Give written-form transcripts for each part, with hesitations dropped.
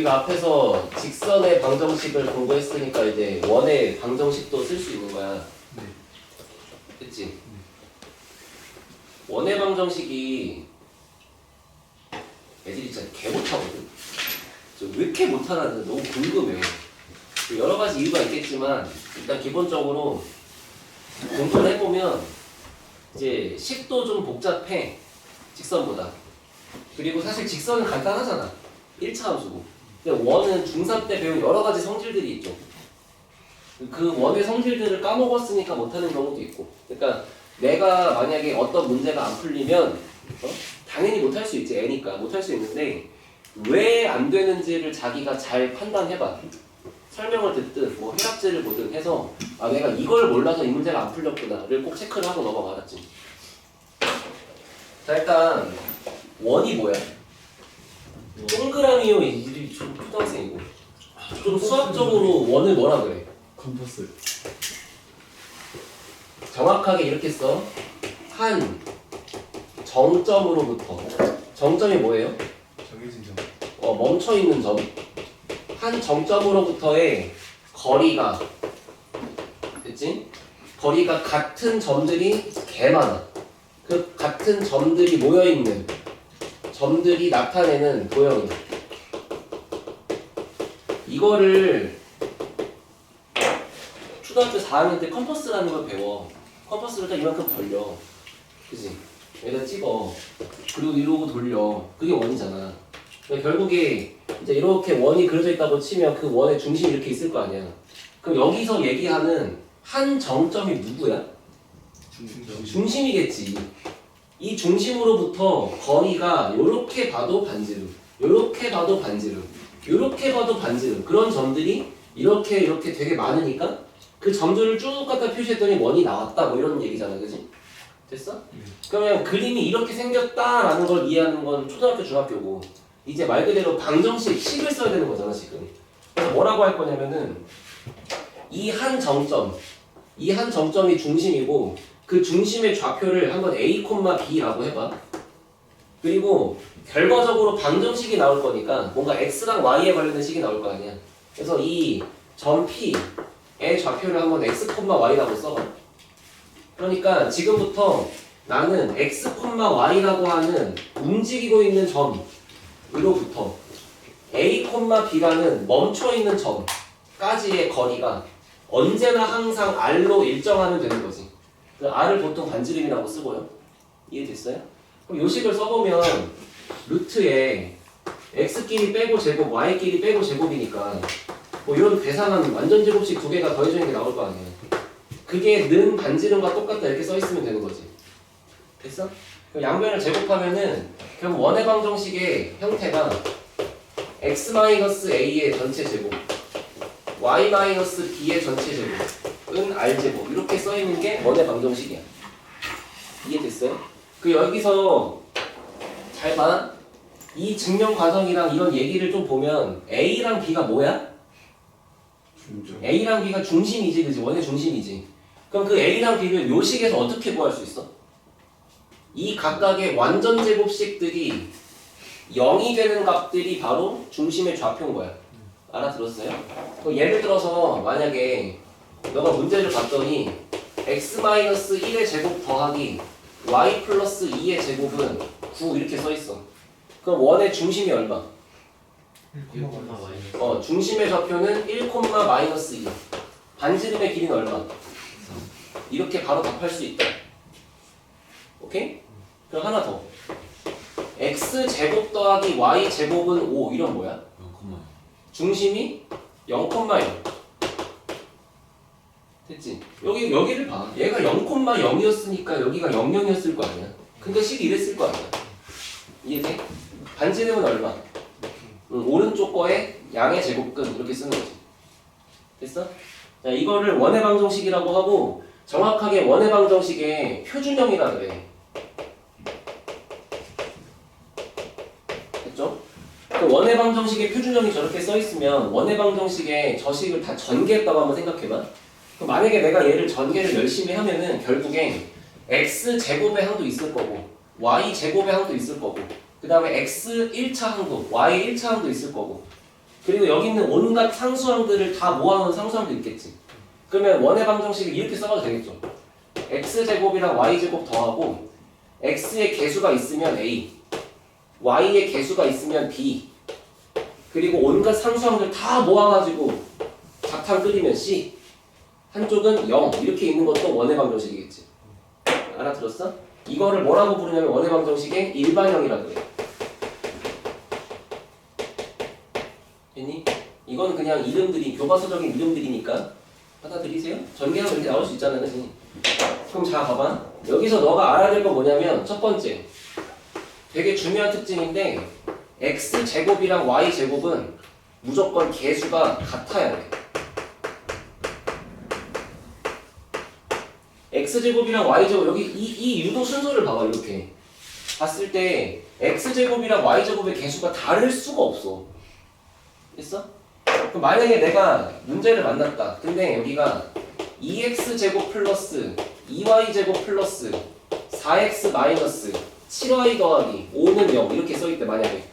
우리가 앞에서 직선의 방정식을 공부했으니까 이제 원의 방정식도 쓸 수 있는 거야. 네. 그치? 원의 방정식이 애들이 진짜 개 못하거든. 왜 이렇게 못하나는 너무 궁금해. 여러 가지 이유가 있겠지만 일단 기본적으로 공부를 해보면 이제 식도 좀 복잡해. 직선보다. 그리고 사실 직선은 간단하잖아. 1차 함수고. 근데 원은 중3 때 배운 여러 가지 성질들이 있죠. 그 원의 성질들을 까먹었으니까 못하는 경우도 있고. 그러니까 내가 만약에 어떤 문제가 안 풀리면 당연히 못할 수 있지. 애니까 못할 수 있는데 왜 안 되는지를 자기가 잘 판단해봐. 설명을 듣든 뭐 해학제를 보든 해서 아 내가 이걸 몰라서 이 문제가 안 풀렸구나를 꼭 체크를 하고 넘어가겠지. 자, 일단 원이 뭐야? 동그라미요. 이 좀 초등학생이고 좀 수학적으로 원을 뭐라 그래? 컴퍼스. 정확하게 이렇게 써. 한 정점으로부터. 정점이 뭐예요? 정해진 점. 멈춰있는 점. 한 정점으로부터의 거리가, 됐지? 거리가 같은 점들이 개 많아. 그 같은 점들이 모여있는 점들이 나타내는 도형이야. 이거를 초등학교 4학년 때 컴퍼스라는 걸 배워. 컴퍼스를 딱 이만큼 벌려. 그치? 여기다 찍어. 그리고 이러고 돌려. 그게 원이잖아. 그러니까 결국에 이제 이렇게 원이 그려져 있다고 치면 그 원의 중심이 이렇게 있을 거 아니야. 그럼 여기서 얘기하는 한 정점이 누구야? 중심이겠지. 이 중심으로부터 거리가 요렇게 봐도 반지름, 요렇게 봐도 반지름, 요렇게 봐도 반지름. 그런 점들이 이렇게 되게 많으니까 그 점들을 쭉 갖다 표시했더니 원이 나왔다. 뭐 이런 얘기잖아. 그지? 됐어? 그러면 그림이 이렇게 생겼다라는 걸 이해하는 건 초등학교, 중학교고 이제 말 그대로 방정식, 식을 써야 되는 거잖아 지금. 그래서 뭐라고 할 거냐면은 이 한 정점이 중심이고 그 중심의 좌표를 한번 A, B라고 해봐. 그리고 결과적으로 방정식이 나올 거니까 뭔가 X랑 Y에 관련된 식이 나올 거 아니야. 그래서 이 점 P의 좌표를 한번 X, Y라고 써봐. 그러니까 지금부터 나는 X, Y라고 하는 움직이고 있는 점으로부터 A, B라는 멈춰있는 점까지의 거리가 언제나 항상 R로 일정하면 되는 거지. 그 R을 보통 반지름이라고 쓰고요. 이해됐어요? 그럼 요식을 써보면 루트에 X끼리 빼고 제곱, Y끼리 빼고 제곱이니까 뭐 이런 계산한 완전 제곱식 두 개가 더해져 있는 게 나올 거 아니에요. 그게 는 반지름과 똑같다 이렇게 써 있으면 되는 거지. 됐어? 그럼 양변을 제곱하면은 그럼 원의 방정식의 형태가 x-a의 전체 제곱, y-b의 전체 제곱은 r제곱 이렇게 써 있는 게 원의 방정식이야. 이해됐어요? 그 여기서 잘 봐. 이 증명 과정이랑 이런 얘기를 좀 보면 a랑 b가 뭐야? 중점. a랑 b가 중심이지, 그지? 원의 중심이지. 그럼 그 a랑 b를 요 식에서 어떻게 구할 수 있어? 이 각각의 완전 제곱식들이 0이 되는 값들이 바로 중심의 좌표인 거야. 알아들었어요? 그럼 예를 들어서 만약에 너가 문제를 봤더니 x-1의 제곱 더하기 y 플러스 2의 제곱은 9 이렇게 써 있어. 그럼 원의 중심이 얼마? 1,-. 중심의 좌표는 1,-2. 반지름의 길이는 얼마? 이렇게 바로 답할 수 있다. 오케이? 그럼 하나 더. x제곱 더하기 y제곱은 5. 이런 뭐야? 중심이 0,0. 됐지? 여기를 봐. 얘가 0,0이었으니까 여기가 00이었을 거 아니야. 근데 식이 이랬을 거 아니야. 이해돼? 반지름은 얼마? 오른쪽 거에 양의 제곱근 이렇게 쓰는 거지. 됐어? 자, 이거를 원의 방정식이라고 하고 정확하게 원의 방정식의 표준형이라 그래. 됐죠? 그 원의 방정식의 표준형이 저렇게 써 있으면 원의 방정식의 저식을 다 전개했다고 한번 생각해봐. 그럼 만약에 내가 얘를 전개를 열심히 하면은 결국엔 x 제곱의 항도 있을 거고 y 제곱의 항도 있을 거고 그 다음에 x 1차 항도, y 1차 항도 있을 거고 그리고 여기 있는 온갖 상수항들을 다 모아놓은 상수항도 있겠지. 그러면 원의 방정식을 이렇게 써봐도 되겠죠. x제곱이랑 y제곱 더하고 x의 개수가 있으면 a, y의 개수가 있으면 b, 그리고 온갖 상수항들 다 모아가지고 잡탕 끓이면 c, 한쪽은 0 이렇게 있는 것도 원의 방정식이겠지. 알아들었어? 이거를 뭐라고 부르냐면 원의 방정식의 일반형이라고 그래. 됐니? 이건 그냥 이름들이 교과서적인 이름들이니까 받아들이세요? 전개하면 이렇게 나올 수 있잖아요, 그치? 그럼 자 봐봐. 여기서 너가 알아야 될 건 뭐냐면 첫 번째, 되게 중요한 특징인데 x제곱이랑 y제곱은 무조건 개수가 같아야 돼. x제곱이랑 y제곱, 여기 이 유도 순서를 봐봐. 이렇게 봤을 때 x제곱이랑 y제곱의 개수가 다를 수가 없어. 됐어? 그럼 만약에 내가 문제를 만났다. 근데 여기가 2x제곱 플러스 2y제곱 플러스 4x 마이너스 7y 더하기 5는 0 이렇게 써있대 만약에.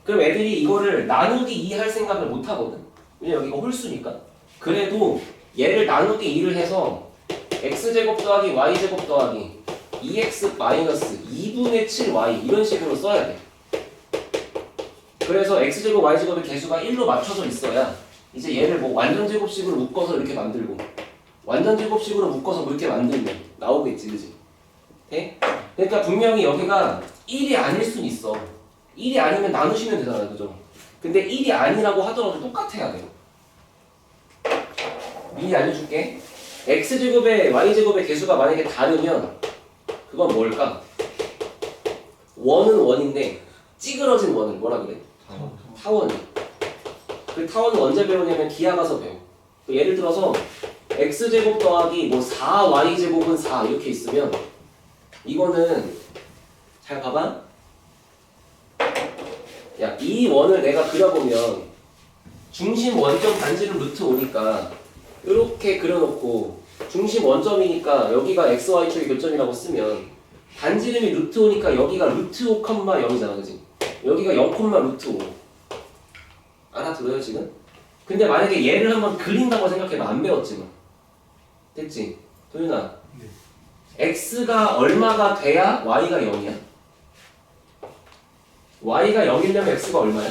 그럼 애들이 이거를 나누기 2 할 생각을 못 하거든. 왜냐면 여기가 홀수니까. 그래도 얘를 나누기 2를 해서 x제곱 더하기 y제곱 더하기 2x 마이너스 2분의 7y 이런 식으로 써야 돼. 그래서 x제곱 y제곱의 개수가 1로 맞춰져 있어야 이제 얘를 뭐 완전제곱식으로 묶어서 이렇게 만들고 완전제곱식으로 묶어서 뭐 이렇게 만들면 나오겠지, 그지? 돼? 그러니까 분명히 여기가 1이 아닐 순 있어. 1이 아니면 나누시면 되잖아요, 그죠? 근데 1이 아니라고 하더라도 똑같아야 돼요. 미리 알려줄게. x제곱에 y제곱의 개수가 만약에 다르면 그건 뭘까? 원은 원인데 찌그러진 원을 뭐라 그래? 타원. 그 타원은 언제 배우냐면 기하 가서 배워. 예를 들어서 x제곱 더하기 뭐 4y제곱은 4 이렇게 있으면 이거는 잘 봐봐. 야, 이 원을 내가 그려보면 중심 원점 반지름 루트 5니까 이렇게 그려놓고 중심 원점이니까 여기가 xy축의 교점이라고 쓰면 반지름이 루트 5니까 여기가 루트 5, 0이잖아, 그지? 여기가 0, 루트 5. 알아들어요, 지금? 근데 만약에 얘를 한번 그린다고 생각해봐. 안 배웠지만. 됐지? 도윤아. 네. x가 얼마가 돼야 y가 0이야? y가 0이려면 x가 얼마야?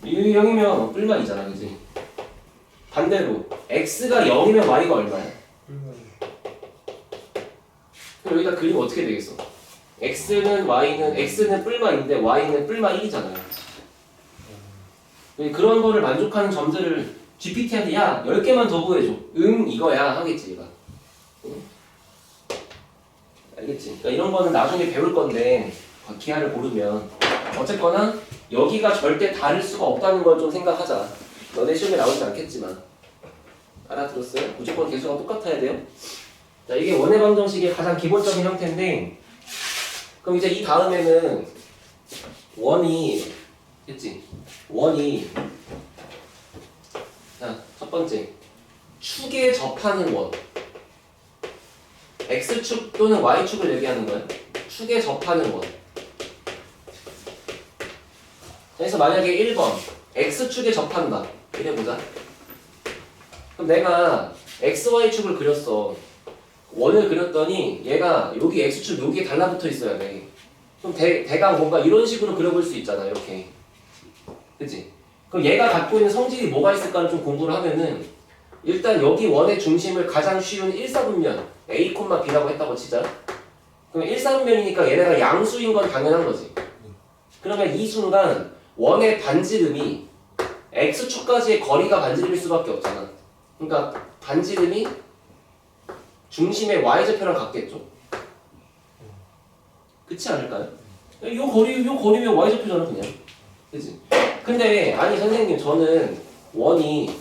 2. 0이면 뿔만이잖아, 그지? 반대로 x가 0이면 y가 얼마야? 그럼 여기다 그리면 어떻게 되겠어? x는 뿔만인데 y는 뿔만 1이잖아요. 그런 거를 만족하는 점들을 GPT한테 야 10개만 더 구해줘. 응 이거야 하겠지 얘가. 응? 알겠지? 그러니까 이런 거는 나중에 배울 건데 기하를 고르면 어쨌거나 여기가 절대 다를 수가 없다는 걸 좀 생각하자. 너네 시험에 나오지 않겠지만 알아들었어요? 무조건 개수가 똑같아야 돼요. 자, 이게 원의 방정식의 가장 기본적인 형태인데 그럼 이제 이 다음에는 원이 됐지? 원이 자, 첫 번째 축에 접하는 원 x축 또는 y축을 얘기하는 거야. 축에 접하는 원. 그래서 만약에 1번 x축에 접한다 이래보자. 그럼 내가 xy축을 그렸어. 원을 그렸더니 얘가 여기 x축 여기에 달라붙어 있어야 돼. 그럼 대강 뭔가 이런 식으로 그려볼 수 있잖아. 이렇게. 그치? 그럼 얘가 갖고 있는 성질이 뭐가 있을까를 좀 공부를 하면은 일단 여기 원의 중심을 가장 쉬운 1사분면 a, b라고 했다고 치자. 그럼 1사분면이니까 얘네가 양수인 건 당연한 거지. 그러면 이 순간 원의 반지름이 x축까지의 거리가 반지름일 수밖에 없잖아. 그러니까 반지름이 중심의 y좌표랑 같겠죠? 그렇지 않을까요? 요 거리면 y좌표잖아 그냥. 그치? 근데 아니 선생님 저는 원이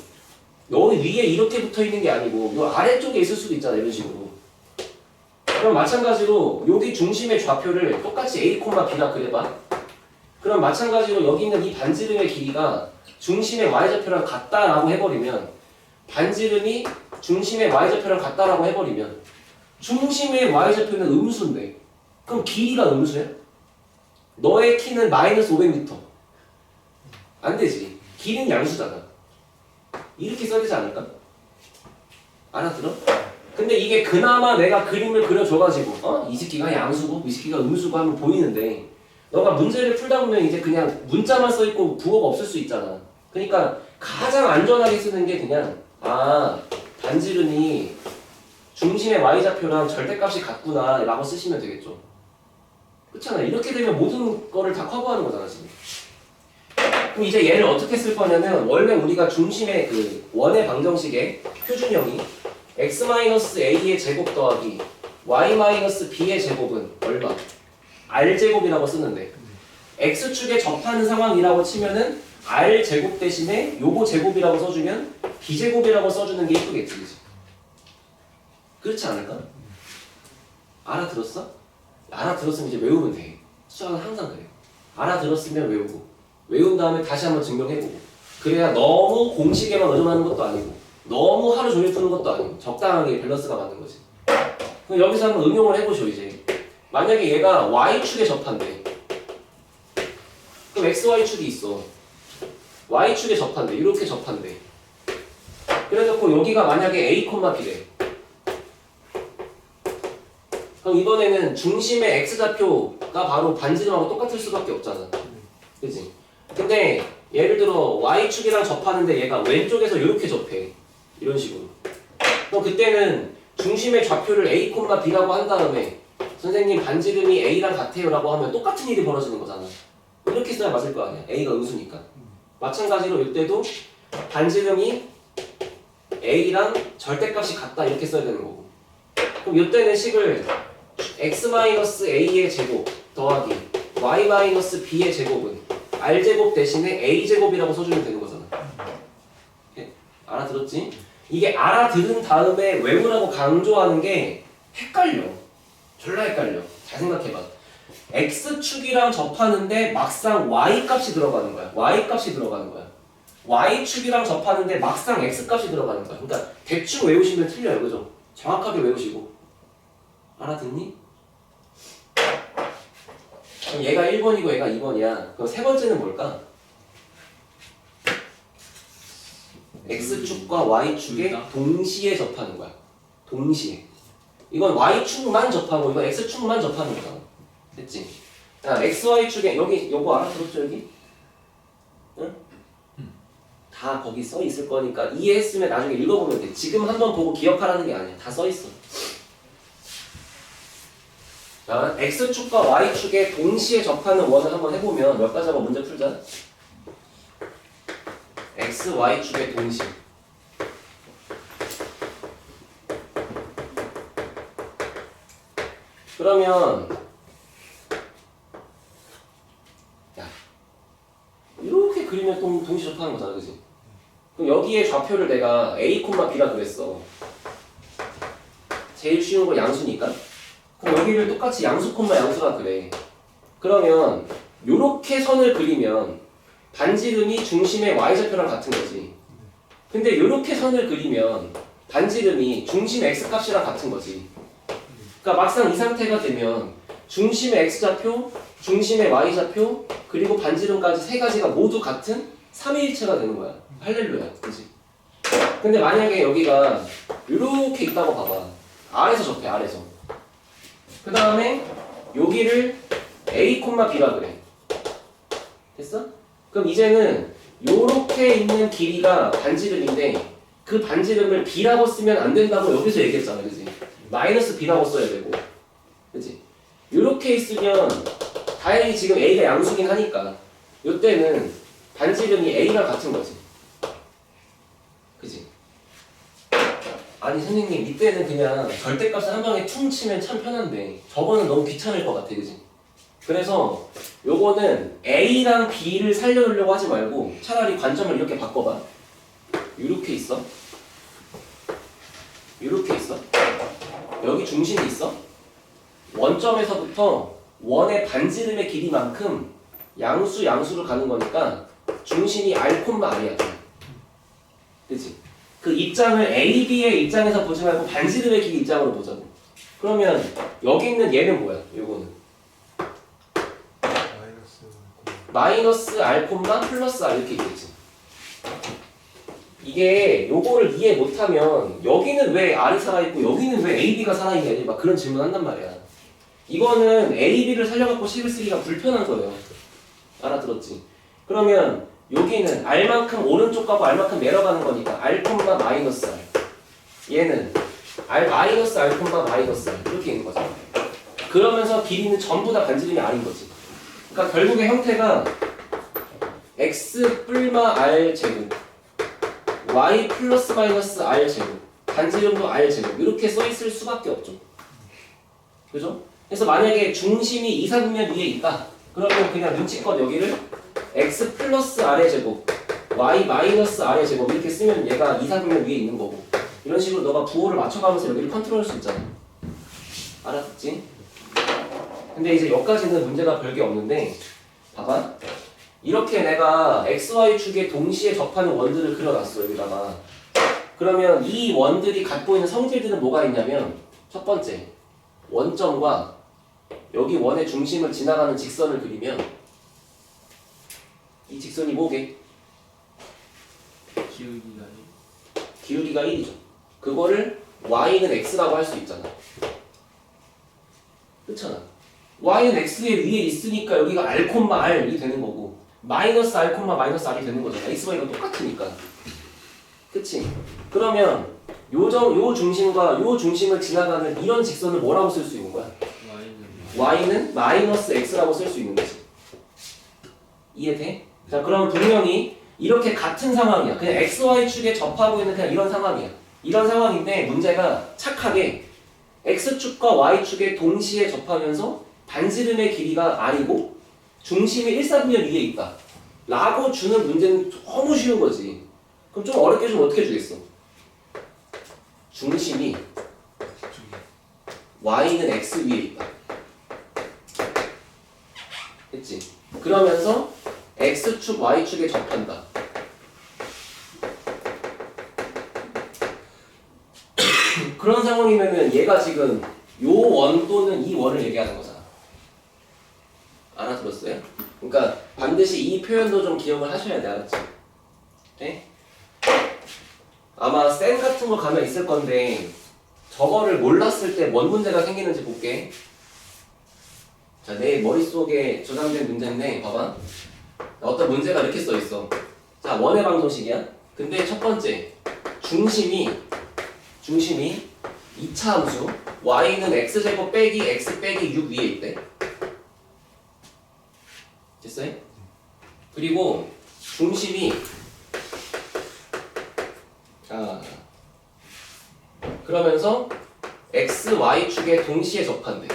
여기 위에 이렇게 붙어 있는 게 아니고 요 아래쪽에 있을 수도 있잖아 이런 식으로. 그럼 마찬가지로 여기 중심의 좌표를 똑같이 a, b라 그려봐. 그럼 마찬가지로 여기 있는 이 반지름의 길이가 중심의 y좌표랑 같다라고 해버리면 반지름이 중심의 y좌표랑 같다라고 해버리면 중심의 y좌표는 음수인데 그럼 길이가 음수야? 너의 키는 마이너스 500m 안 되지. 길이는 양수잖아. 이렇게 써야 되지 않을까? 알아들어? 근데 이게 그나마 내가 그림을 그려줘가지고 이 새끼가 양수고 이 새끼가 음수고 하면 보이는데 너가 문제를 풀다 보면 이제 그냥 문자만 써있고 부호가 없을 수 있잖아. 그러니까 가장 안전하게 쓰는 게 그냥 반지름이 중심의 y좌표랑 절대값이 같구나 라고 쓰시면 되겠죠. 그렇잖아. 이렇게 되면 모든 거를 다 커버하는 거잖아 지금. 그럼 이제 얘를 어떻게 쓸 거냐면 원래 우리가 중심의 그 원의 방정식의 표준형이 x-a의 제곱 더하기 y-b의 제곱은 얼마? r제곱이라고 쓰는데 x축에 접하는 상황이라고 치면은 r제곱 대신에 요거 제곱이라고 써주면 b제곱이라고 써주는 게 이쁘겠지. 그치? 그렇지 않을까? 알아들었어? 알아들었으면 이제 외우면 돼. 수학은 항상 그래. 알아들었으면 외우고 외운 다음에 다시 한번 증명해보고 그래야 너무 공식에만 의존하는 것도 아니고 너무 하루 종일 푸는 것도 아니고 적당하게 밸런스가 맞는 거지. 그럼 여기서 한번 응용을 해보죠 이제. 만약에 얘가 y축에 접한대. 그럼 xy축이 있어. y축에 접한대. 이렇게 접한대. 그래놓고 여기가 만약에 a, b래. 그럼 이번에는 중심의 x좌표가 바로 반지름하고 똑같을 수밖에 없잖아. 그치? 근데 예를 들어 y축이랑 접하는데 얘가 왼쪽에서 이렇게 접해. 이런 식으로. 그럼 그때는 중심의 좌표를 a, b라고 한 다음에 선생님 반지름이 a랑 같아요 라고 하면 똑같은 일이 벌어지는 거잖아. 이렇게 써야 맞을 거 아니야. a가 음수니까. 마찬가지로 이때도 반지름이 a랑 절대값이 같다 이렇게 써야 되는 거고. 그럼 이때는 식을 x-a의 제곱 더하기 y-b의 제곱은 r제곱 대신에 a제곱이라고 써주면 되는 거잖아. 알아들었지? 이게 알아들은 다음에 외우라고 강조하는 게 헷갈려. 졸라 헷갈려. 잘 생각해봐. x축이랑 접하는데 막상 y값이 들어가는 거야. y값이 들어가는 거야. y축이랑 접하는데 막상 x값이 들어가는 거야. 그러니까 대충 외우시면 틀려요. 그죠? 정확하게 외우시고. 알아듣니? 그럼 얘가 1번이고 얘가 2번이야. 그럼 세 번째는 뭘까? x축과 y축에 동시에 접하는 거야. 동시에. 이건 y축만 접하고 이건 x축만 접하는 거잖아. 됐지? 야, xy축에 여기 요거 알아들었죠 여기? 응? 다 거기 써 있을 거니까 이해했으면 나중에 읽어보면 돼. 지금 한번 보고 기억하라는 게 아니야. 다 써 있어. 자, x축과 y축에 동시에 접하는 원을 한번 해보면 몇 가지 한번 문제 풀자. x, y축의 동시. 그러면 야 이렇게 그리면 동시 접하는 거잖아, 그지? 그럼 여기에 좌표를 내가 a, b라 그랬어. 제일 쉬운 거 양수니까. 그럼 여기를 똑같이 양수, 양수라 그래. 그러면 요렇게 선을 그리면 반지름이 중심의 y좌표랑 같은 거지. 근데 요렇게 선을 그리면 반지름이 중심의 x값이랑 같은 거지. 그러니까 막상 이 상태가 되면 중심의 x좌표, 중심의 y좌표, 그리고 반지름까지 세 가지가 모두 같은 삼위일체가 되는 거야. 할렐루야, 그치? 근데 만약에 여기가 요렇게 있다고 봐봐. 아래서 접해, 아래서. 그 다음에 여기를 a, b라 그래. 됐어? 그럼 이제는 요렇게 있는 길이가 반지름인데 그 반지름을 b라고 쓰면 안 된다고 여기서 얘기했잖아, 그치? 마이너스 b라고 써야 되고, 그치? 요렇게 있으면 다행히 지금 a가 양수긴 하니까 요때는 반지름이 a랑 같은 거지, 그치? 아니 선생님 이때는 그냥 절대값을 한 방에 퉁 치면 참 편한데 저거는 너무 귀찮을 것 같아, 그치? 그래서 요거는 a랑 b를 살려두려고 하지 말고 차라리 관점을 이렇게 바꿔봐. 요렇게 있어, 요렇게 있어, 여기 중심이 있어. 원점에서부터 원의 반지름의 길이만큼 양수를 가는 거니까 중심이 r, r이야. 그치? 그 입장을 a, b의 입장에서 보지 말고 반지름의 길이 입장으로 보자고. 그러면 여기 있는 얘는 뭐야? 요거는 마이너스 마이너스 R, 플러스 R 이렇게 있겠지. 이게 요거를 이해 못하면 여기는 왜 R이 살아있고 여기는 왜 AB가 살아있냐 막 그런 질문 한단 말이야. 이거는 AB를 살려갖고 식을 쓰기가 불편한 거예요. 알아들었지? 그러면 여기는 R만큼 오른쪽 가고 R만큼 내려가는 거니까 R, 마이너스 R. 얘는 R 마이너스 R, 마이너스 R 이렇게 있는 거죠. 그러면서 길이는 전부 다 반지름이 R인 거지. 그러니까 결국의 형태가 X 뿔마 R 제곱 Y 플러스 마이너스 R 제곱 반지름도 R 제곱 이렇게 써 있을 수밖에 없죠. 그죠? 그래서 만약에 중심이 이사분면 위에 있다. 그러면 그냥 눈치껏 여기를 X 플러스 R의 제곱 Y 마이너스 R의 제곱 이렇게 쓰면 얘가 이사분면 위에 있는 거고 이런 식으로 너가 부호를 맞춰가면서 여기를 컨트롤할 수 있잖아. 알았지? 근데 이제 여기까지는 문제가 별게 없는데 봐봐. 이렇게 내가 XY축에 동시에 접하는 원들을 그려놨어 여기다가. 그러면 이 원들이 갖고 있는 성질들은 뭐가 있냐면 첫 번째 원점과 여기 원의 중심을 지나가는 직선을 그리면 이 직선이 뭐게? 기울기가 1이죠. 그거를 y는 x라고 할 수 있잖아. 그렇잖아. y는 x의 위에 있으니까 여기가 r, r이 되는 거고 마이너스 r, 마이너스 r이 되는 거잖아. x, y가 똑같으니까. 그치? 그러면 요 중심과 요 중심을 지나가는 이런 직선을 뭐라고 쓸 수 있는 거야? y는 마이너스 x라고 쓸 수 있는 거지. 이해돼? 자, 그럼 분명히 이렇게 같은 상황이야. 그냥 xy축에 접하고 있는 그냥 이런 상황이야. 이런 상황인데 문제가 착하게 x축과 y축에 동시에 접하면서 반지름의 길이가 r이고 중심이 일사분면 위에 있다 라고 주는 문제는 너무 쉬운 거지. 그럼 좀 어렵게 주면 어떻게 주겠어? 중심이 y는 x 위에 있다 했지? 그러면서 x축, y축에 접한다. 그런 상황이면은 얘가 지금 요 원 또는 이 원을 얘기하는 거잖아. 알아들었어요? 그러니까 반드시 이 표현도 좀 기억을 하셔야 돼. 알았지? 네? 아마 쌤 같은 거 가면 있을 건데 저거를 몰랐을 때 뭔 문제가 생기는지 볼게. 자, 내 머릿속에 저장된 문제인데 봐봐. 어떤 문제가 이렇게 써 있어. 자, 원의 방정식이야. 근데 첫 번째 중심이 2차 함수 y는 x제곱 빼기 x 빼기 6 위에 있대. 됐어요? 그리고 중심이 그러면서 x, y축에 동시에 접한대.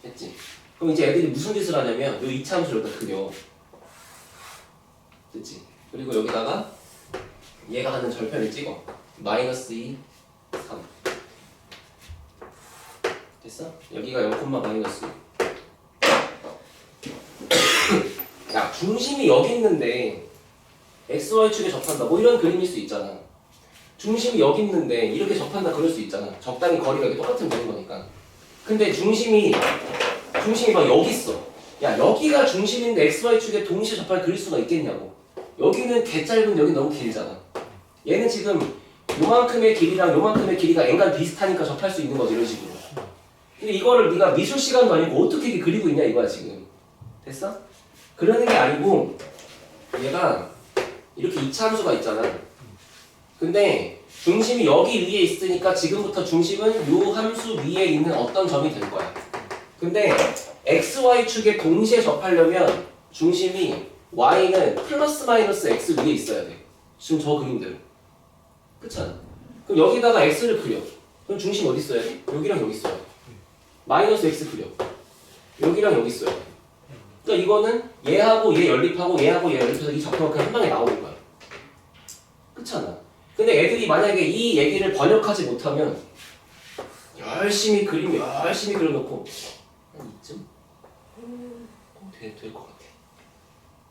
됐지? 그럼 이제 애들이 무슨 짓을 하냐면 요 2차 함수를 여기다 그려. 됐지? 그리고 여기다가 얘가 하는 절편을 찍어. 마이너스 2, 3. 됐어? 여기가 0, 마이너스 2. 야, 중심이 여기 있는데 XY축에 접한다. 뭐 이런 그림일 수 있잖아. 중심이 여기 있는데 이렇게 접한다 그럴 수 있잖아. 적당히 거리가 이렇게 똑같으면 되는 거니까. 근데 중심이 막 여기 있어. 야, 여기가 중심인데 XY축에 동시에 접할 그릴 수가 있겠냐고. 여기는 개 짧은 여기 너무 길잖아. 얘는 지금 요만큼의 길이랑 요만큼의 길이가 앵간 비슷하니까 접할 수 있는 거지 이런 식으로. 근데 이거를 네가 미술 시간도 아니고 어떻게 이렇게 그리고 있냐 이거야 지금. 됐어? 그러는 게 아니고 얘가 이렇게 2차 함수가 있잖아. 근데 중심이 여기 위에 있으니까 지금부터 중심은 요 함수 위에 있는 어떤 점이 될 거야. 근데 XY축에 동시에 접하려면 중심이 y는 플러스 마이너스 x 위에 있어야 돼. 지금 저 그림대로. 그렇잖아. 그럼 여기다가 x를 그려. 그럼 중심 어디 있어야 돼? 여기랑 여기 있어야 돼. 마이너스 x 그려. 여기랑 여기 있어야 돼. 그러니까 이거는 얘하고 얘 연립하고 얘하고 얘 연립해서 이 적도가 그냥 한 방에 나오는 거야. 그렇잖아. 근데 애들이 만약에 이 얘기를 번역하지 못하면 열심히 그려놓고 한 이쯤? 될 것 같아.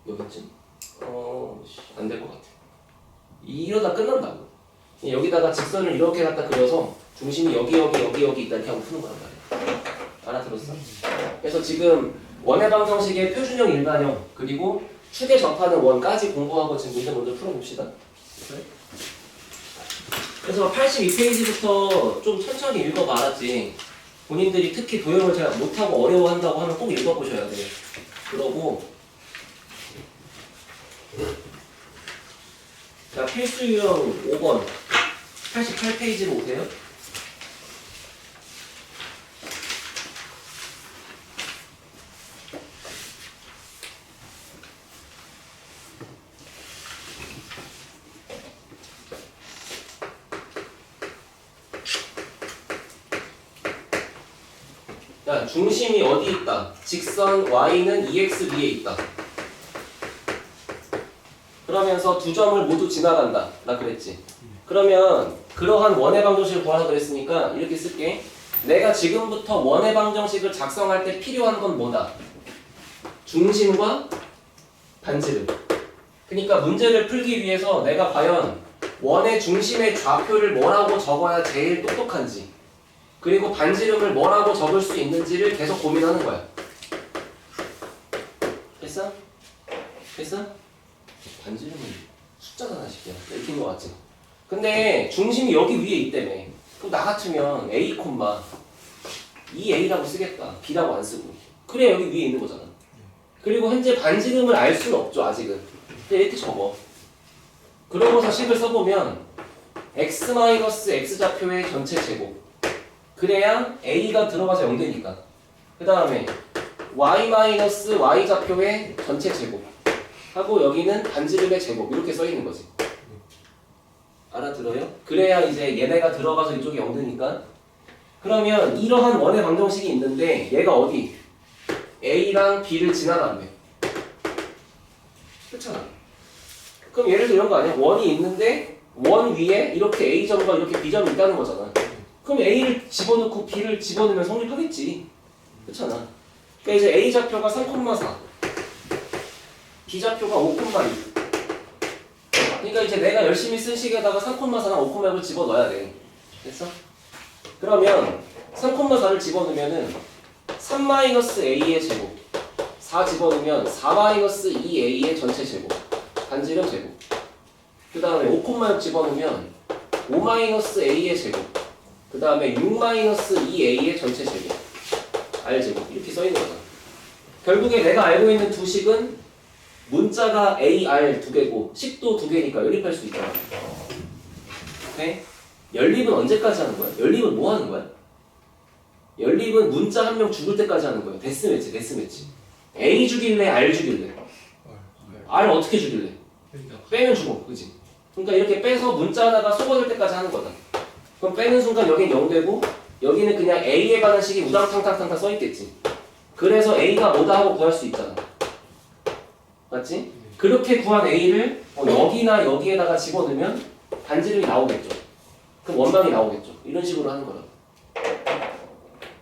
여기쯤? 안 될 것 같아. 이러다 끝난다고. 여기다가 직선을 이렇게 갖다 그려서 중심이 여기 있다 이렇게 하고 푸는 거란 말이야. 알아들었어? 그래서 지금 원의 방정식의 표준형 일반형 그리고 축에 접하는 원까지 공부하고 지금 문제 먼저 풀어봅시다. 그래서 82페이지부터 좀 천천히 읽어봐 알았지? 본인들이 특히 도형을 잘 못하고 어려워한다고 하면 꼭 읽어보셔야 돼. 그러고 자 필수 유형 5번 88페이지로 오세요. 자, 중심이 어디 있다? 직선 y는 2x 위에 있다. 그러면서 두 점을 모두 지나간다. 나 그랬지. 그러면 그러한 원의 방정식을 구하라 그랬으니까 이렇게 쓸게. 내가 지금부터 원의 방정식을 작성할 때 필요한 건 뭐다? 중심과 반지름. 그러니까 문제를 풀기 위해서 내가 과연 원의 중심의 좌표를 뭐라고 적어야 제일 똑똑한지 그리고 반지름을 뭐라고 적을 수 있는지를 계속 고민하는 거야. 됐어? 됐어? 반지름은 숫자잖아 쉽게 읽힌 거 같지? 근데 중심이 여기 위에 있다며. 그럼 나 같으면 A, 이 A라고 쓰겠다. B라고 안 쓰고. 그래야 여기 위에 있는 거잖아. 그리고 현재 반지름을 알 수는 없죠 아직은. 근데 이렇게 적어. 그러고서 식을 써보면 x-x 좌표의 전체 제곱. 그래야 A가 들어가서 0되니까. 그 다음에 y-y 좌표의 전체 제곱 하고 여기는 반지름의 제곱 이렇게 써있는 거지. 알아들어요? 그래야 이제 얘네가 들어가서 이쪽이 0되니까. 그러면 이러한 원의 방정식이 있는데 얘가 어디? A랑 B를 지나간대. 그렇잖아. 그럼 예를 들어 이런 거 아니야? 원이 있는데 원 위에 이렇게 A점과 이렇게 B점이 있다는 거잖아. 그럼 A를 집어넣고 B를 집어넣으면 성립하겠지. 그렇잖아. 그러니까 이제 A 좌표가 3,4 B 좌표가 5,2 그러니까 이제 내가 열심히 쓴 식에다가 3,4랑 5,6을 집어넣어야 돼. 됐어? 그러면 3,4를 집어넣으면은 3-A의 제곱 4 집어넣으면 4-2A의 전체 제곱 반지름 제곱 그 다음에 5,6 집어넣으면 5-A의 제곱 그 다음에 6-2A의 전체 제곱 R제곱 이렇게 써있는 거잖아. 결국에 내가 알고 있는 두 식은 문자가 AR 두 개고 식도 두 개니까 연립할 수 있잖아. 오케이? 연립은 언제까지 하는 거야? 연립은 뭐 하는 거야? 연립은 문자 한 명 죽을 때까지 하는 거야. 데스매치. A 죽일래? R 죽일래? R 어떻게 죽일래? 빼면 죽어. 그지? 그러니까 이렇게 빼서 문자 하나가 쏟아질 때까지 하는 거다. 그럼 빼는 순간 여긴 0 되고 여기는 그냥 A에 관한 식이 우당탕탕탕 써있겠지. 그래서 A가 뭐다 하고 구할 수 있잖아. 맞지? 그렇게 구한 A를 여기나 여기에다가 집어넣으면 반지름이 나오겠죠. 그럼 원망이 나오겠죠. 이런 식으로 하는 거라.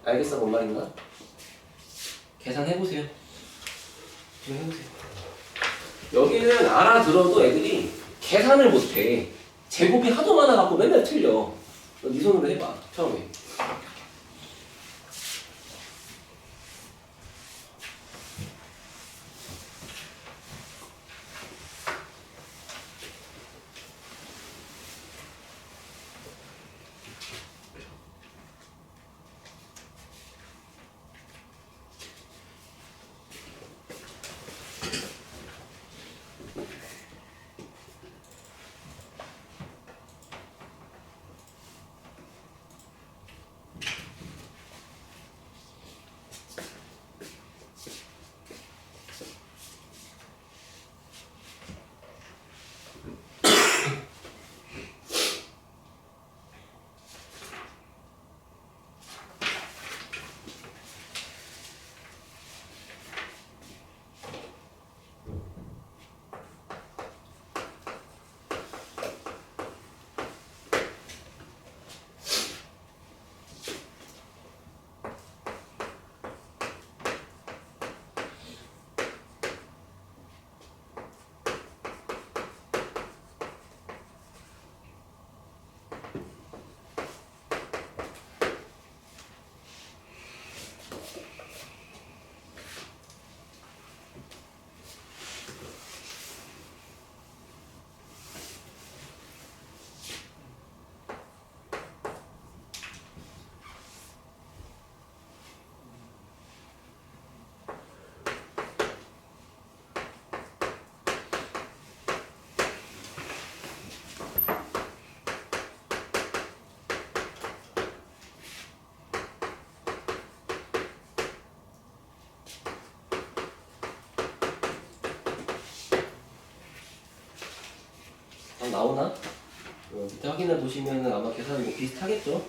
알겠어? 뭔 말인가? 계산해보세요. 해보세요. 여기는 알아들어도 애들이 계산을 못해. 제곱이 하도 많아갖고 맨날 틀려. 너 네 손으로 해봐. 처음에. 나오나? 밑에 확인해 보시면 아마 계산이 뭐 비슷하겠죠?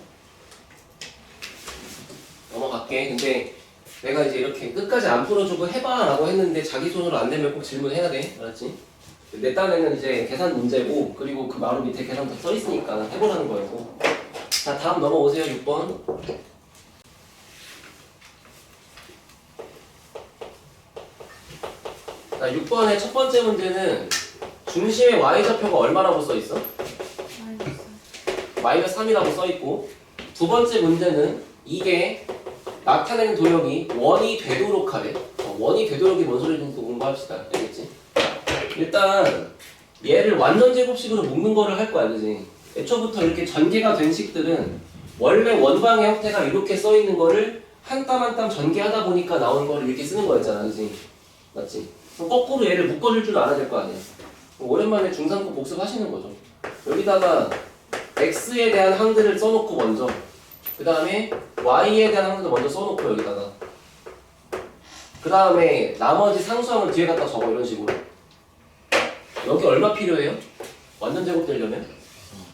넘어갈게. 근데 내가 이제 이렇게 끝까지 안 풀어주고 해봐 라고 했는데 자기 손으로 안 되면 꼭 질문해야 돼. 알았지? 내 딴에는 이제 계산 문제고, 그리고 그 바로 밑에 계산 더 써있으니까 해보라는 거였고. 자, 다음 넘어오세요. 6번. 자, 6번의 첫 번째 문제는 중심의 y좌표가 얼마라고 써있어? 마이너스 3이라고 써있고, 두 번째 문제는 이게 나타내는 도형이 원이 되도록 하래. 원이 되도록이 뭔 소리인지 공부합시다. 알겠지? 일단 얘를 완전 제곱식으로 묶는 거를 할 거야, 그지? 애초부터 이렇게 전개가 된 식들은 원래 원방의 형태가 이렇게 써 있는 거를 한 땀 한 땀 전개하다 보니까 나온 거를 이렇게 쓰는 거였잖아, 그지? 맞지? 그럼 거꾸로 얘를 묶어줄 줄 알아야 될 거 아니야. 오랜만에 중3거 복습하시는 거죠. 여기다가 x에 대한 항들을 써놓고 먼저, 그 다음에 y에 대한 항들도 먼저 써놓고 여기다가, 그 다음에 나머지 상수항을 뒤에 갖다 적어. 이런 식으로. 여기 얼마 필요해요? 완전 제곱 되려면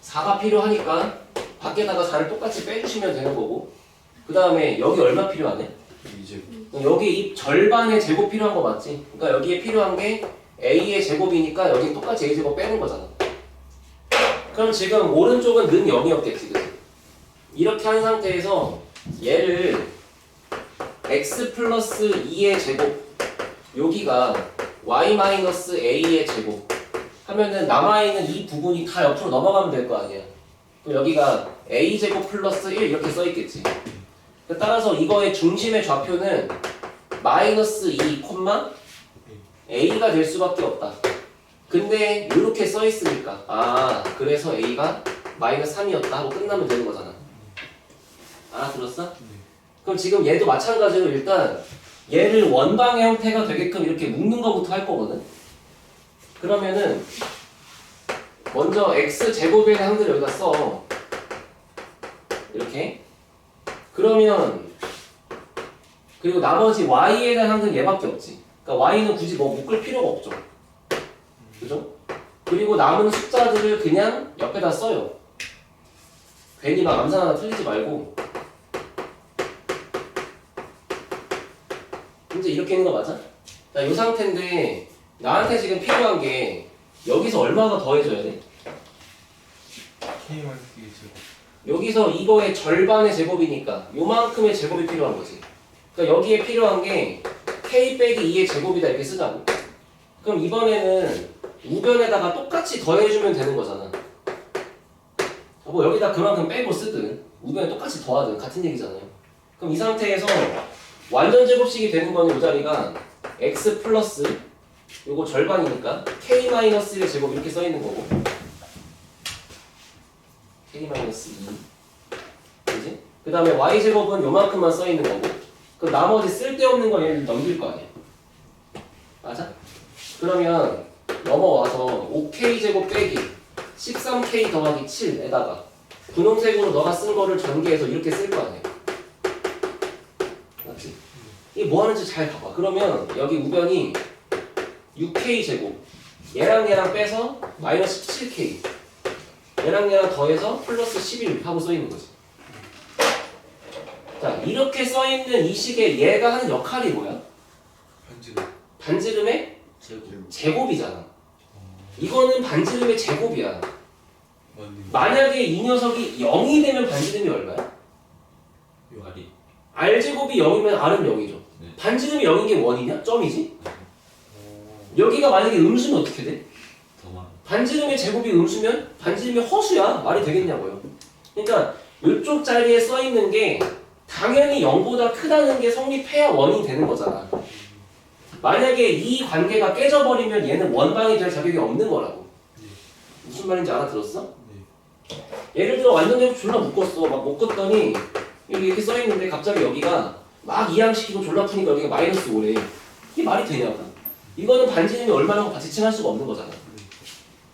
4가 필요하니까 밖에다가 4를 똑같이 빼주시면 되는 거고, 그 다음에 여기 얼마 필요하네? 이제 여기 이 절반의 제곱 필요한 거 맞지? 그러니까 여기에 필요한 게 a의 제곱이니까 여기 똑같이 a 제곱 빼는 거잖아. 그럼 지금 오른쪽은 는 0이었겠지, 그치? 이렇게 한 상태에서 얘를 x 플러스 2의 제곱, 여기가 y 마이너스 a의 제곱 하면은 남아있는 이 부분이 다 옆으로 넘어가면 될 거 아니야. 그럼 여기가 a 제곱 플러스 1 이렇게 써있겠지. 따라서 이거의 중심의 좌표는 마이너스 2, a가 될 수밖에 없다. 근데 이렇게 써있으니까 그래서 a가 마이너스 3이었다 하고 끝나면 되는 거잖아. 알아들었어? 그럼 지금 얘도 마찬가지로 일단 얘를 원방의 형태가 되게끔 이렇게 묶는 거부터 할 거거든. 그러면은 먼저 x제곱의 항들을 여기다 써. 이렇게. 그러면 그리고 나머지 y에 대한 항들은 얘밖에 없지. 그러니까 y는 굳이 뭐 묶을 필요가 없죠. 그죠? 그리고 남은 숫자들을 그냥 옆에다 써요. 괜히 막 암산 하나 틀리지 말고. 이제 이렇게 있는 거 맞아? 자, 이 상태인데 나한테 지금 필요한 게 여기서 얼마가 더해져야 돼? K 마이너스 2 제곱. 여기서 이거의 절반의 제곱이니까 요만큼의 제곱이 필요한 거지. 그러니까 여기에 필요한 게 k 빼기 2의 제곱이다 이렇게 쓰자고. 그럼 이번에는 우변에다가 똑같이 더해주면 되는 거잖아. 뭐 여기다 그만큼 빼고 쓰든 우변에 똑같이 더하든 같은 얘기잖아요. 그럼 이 상태에서 완전 제곱식이 되는 거는 이 자리가 x 플러스 요거 절반이니까 k 마이너스 1의 제곱 이렇게 써 있는 거고, k 마이너스 2, 그지? 그 다음에 y 제곱은 요만큼만 써 있는 거고, 그 나머지 쓸데없는 거 얘를 넘길 거 아니야. 맞아? 그러면 넘어와서 5k 제곱 빼기 13k 더하기 7에다가 분홍색으로 너가 쓴 거를 전개해서 이렇게 쓸 거 아니야. 맞지? 이게 뭐 하는지 잘 봐봐. 그러면 여기 우변이 6k 제곱, 얘랑 빼서 마이너스 17k, 얘랑 더해서 플러스 11 하고 써 있는 거지. 자, 이렇게 써 있는 이 식의 얘가 하는 역할이 뭐야? 반지름. 반지름의 제곱. 제곱이잖아. 이거는 반지름의 제곱이야. 맞네. 만약에 이 녀석이 0이 되면 반지름이 얼마야? 요아리. R제곱이 0이면 R은 0이죠. 네. 반지름이 0인 게 1이냐? 점이지? 여기가 만약에 음수면 어떻게 돼? 더 많아. 반지름의 제곱이 음수면 반지름이 허수야. 말이 되겠냐고요. 그러니까 이쪽 자리에 써 있는 게 당연히 0보다 크다는 게 성립해야 원이 되는 거잖아. 만약에 이 관계가 깨져버리면 얘는 원방이 될 자격이 없는 거라고. 무슨 말인지 알아들었어? 네. 예를 들어 완전 제곱 졸라 묶었어. 막 묶었더니 여기 이렇게 써 있는데 갑자기 여기가 막 이항시키고 졸라 푸니까 여기가 마이너스 5래. 이게 말이 되냐고. 이거는 반지름이 얼마라고 같이 칭할 수가 없는 거잖아.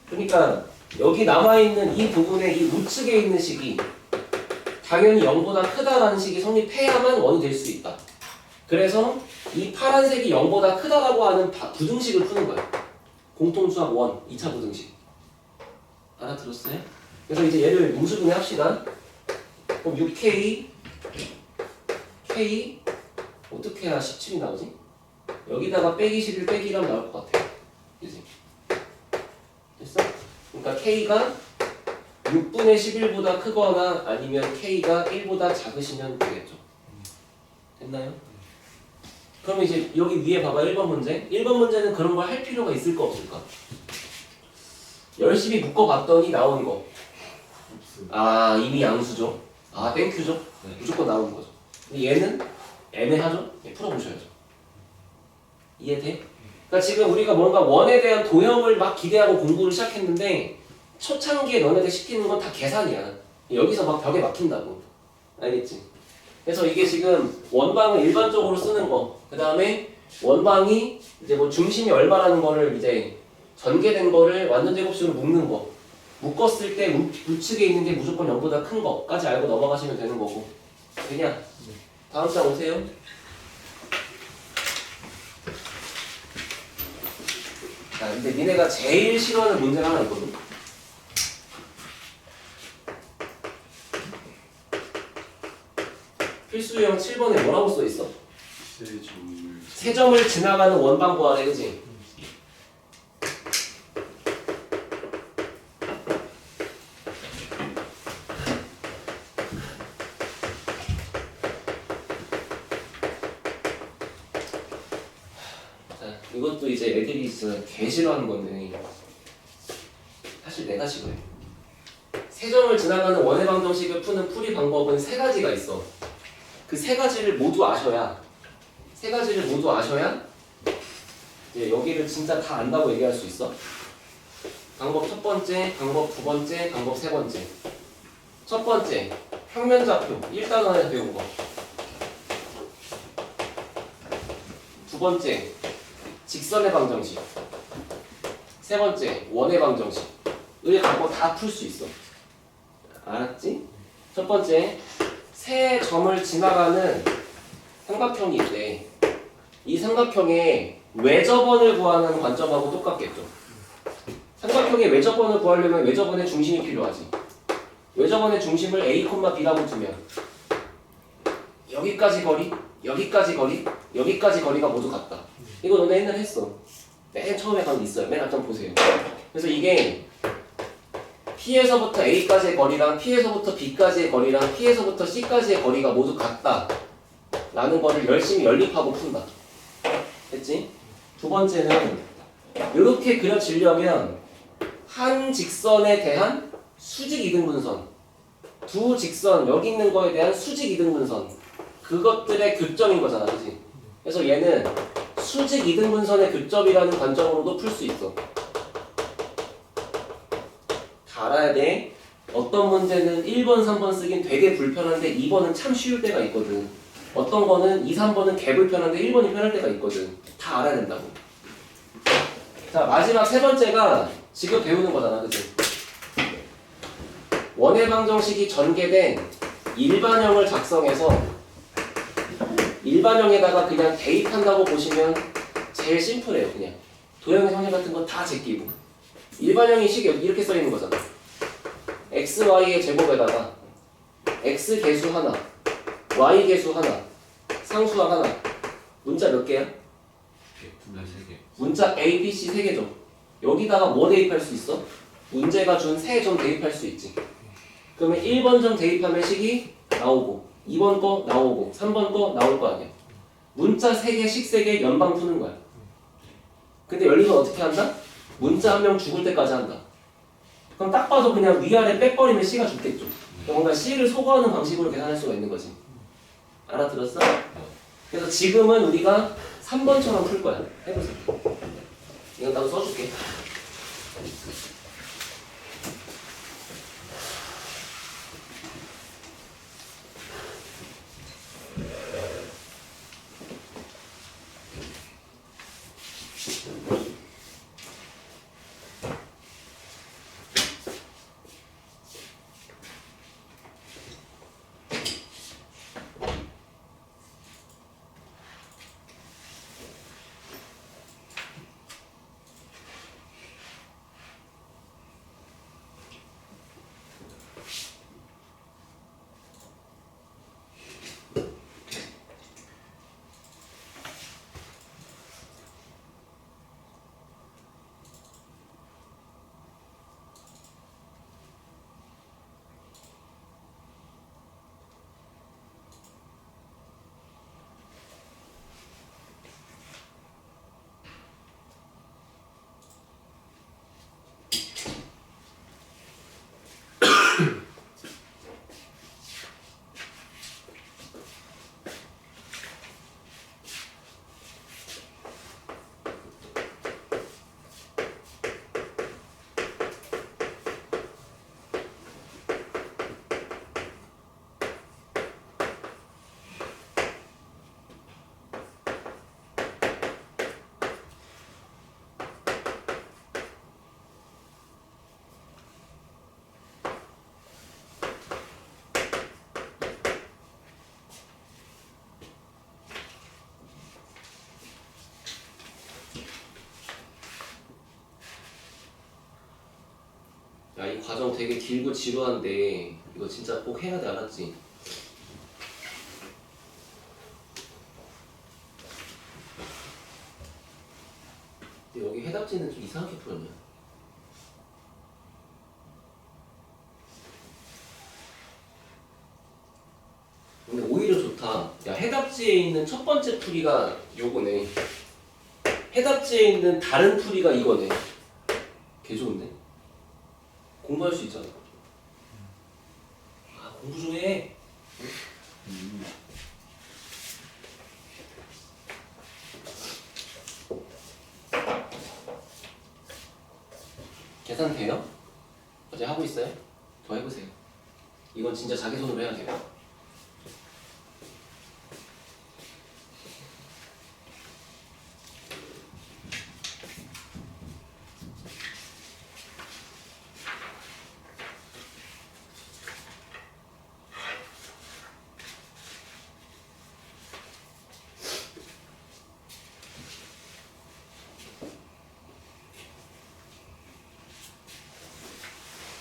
그러니까 여기 남아있는 이 부분에 이 우측에 있는 식이 당연히 0보다 크다라는 식이 성립해야만 원이 될 수 있다. 그래서 이 파란색이 0보다 크다라고 하는 부등식을 푸는 거야. 공통수학 1, 2차 부등식. 알아들었어요? 그래서 이제 얘를 무수분해 합시다. 그럼 6K K 어떻게 해야 17이 나오지? 여기다가 빼기 11 빼기 1하면 나올 것 같아요. 그치? 됐어? 그러니까 K가 6분의 11보다 크거나 아니면 K가 1보다 작으시면 되겠죠. 됐나요? 그럼 이제 여기 위에 봐봐 1번 문제. 1번 문제는 그런 걸 할 필요가 있을까 없을까? 열심히 묶어봤더니 나온 거. 없음. 아 이미 양수죠. 아 땡큐죠. 네. 무조건 나오는 거죠. 근데 얘는 애매하죠. 예, 풀어보셔야죠. 이해돼? 그러니까 지금 우리가 뭔가 원에 대한 도형을 막 기대하고 공부를 시작했는데 초창기에 너네들 시키는 건 다 계산이야. 여기서 막 벽에 막힌다고. 알겠지? 그래서 이게 지금 원방을 일반적으로 쓰는 거, 그 다음에 원방이 이제 뭐 중심이 얼마라는 거를 이제 전개된 거를 완전 제곱식으로 묶는 거. 묶었을 때 우측에 있는 게 무조건 0보다 큰 거까지 알고 넘어가시면 되는 거고. 그냥 다음 장 오세요. 자, 근데 니네가 제일 싫어하는 문제가 하나 있거든. 필수형 7번에 뭐라고 써있어? 세 점을 지나가는 원방 구하래, 그지? 자, 이것도 이제 애들이 진짜 개 싫어하는 건데 사실 내가 싫어해. 세 점을 지나가는 원의 방정식을 푸는 풀이 방법은 세 가지가 있어. 그 세 가지를 모두 아셔야 이제 여기를 진짜 다 안다고 얘기할 수 있어. 방법 첫 번째, 방법 두 번째, 방법 세 번째. 첫 번째, 평면좌표 1단원에서 배운 거. 두 번째, 직선의 방정식. 세 번째, 원의 방정식을 갖고 다 풀 수 있어. 알았지? 첫 번째, 세 점을 지나가는 삼각형이 있대. 이 삼각형의 외접원을 구하는 관점하고 똑같겠죠. 삼각형의 외접원을 구하려면 외접원의 중심이 필요하지. 외접원의 중심을 A, B라고 두면 여기까지 거리, 여기까지 거리, 여기까지 거리가 모두 같다. 이거 너네 옛날에 했어. 맨 처음에 가면 있어요. 맨 앞장 보세요. 그래서 이게 P에서부터 A까지의 거리랑 P에서부터 B까지의 거리랑 P에서부터 C까지의 거리가 모두 같다 라는 거를 열심히 연립하고 푼다. 됐지? 두 번째는 이렇게 그려지려면 한 직선에 대한 수직 이등분선, 두 직선 여기 있는 거에 대한 수직 이등분선, 그것들의 교점인 거잖아, 그치? 그래서 얘는 수직 이등분선의 교점이라는 관점으로도 풀 수 있어. 다 알아야 돼. 어떤 문제는 1번, 3번 쓰긴 되게 불편한데 2번은 참 쉬울 때가 있거든. 어떤 거는 2, 3번은 개 불편한데 1번이 편할 때가 있거든. 다 알아야 된다고. 자, 마지막 세 번째가 지금 배우는 거잖아, 그치? 원의 방정식이 전개된 일반형을 작성해서 일반형에다가 그냥 대입한다고 보시면 제일 심플해요. 그냥 도형 성질 같은 거 다 제끼고 일반형이 식 이렇게 써있는 거잖아. x, y의 제곱에다가 x 개수 하나, y 개수 하나, 상수항 하나. 문자 몇 개야? 분량 3개. 문자 A, B, C 3개죠. 여기다가 뭐 대입할 수 있어? 문제가 준 세 점 대입할 수 있지. 그러면 1번 점 대입하면 식이 나오고 2번 거 나오고 3번 거 나올 거 아니야. 문자 3개, 식 3개 연방 푸는 거야. 근데 열리면 어떻게 한다? 문자 한 명 죽을 때까지 한다. 그럼 딱 봐도 그냥 위아래 빼버리면 C가 죽겠죠. 뭔가 C를 소거하는 방식으로 계산할 수가 있는 거지. 알아들었어? 그래서 지금은 우리가 3번처럼 풀 거야. 해보세요. 이건 나도 써줄게. 야, 이 과정 되게 길고 지루한데 이거 진짜 꼭 해야 돼, 알았지? 근데 여기 해답지는 좀 이상하게 풀었냐? 근데 오히려 좋다. 야, 해답지에 있는 첫 번째 풀이가 요거네. 해답지에 있는 다른 풀이가 이거네. 개 좋은데? 공부할 수 있잖아. 아, 공부 좀 해. 계산 돼요? 어제 하고 있어요? 더 해보세요. 이건 진짜 자기 손으로 해야 돼요.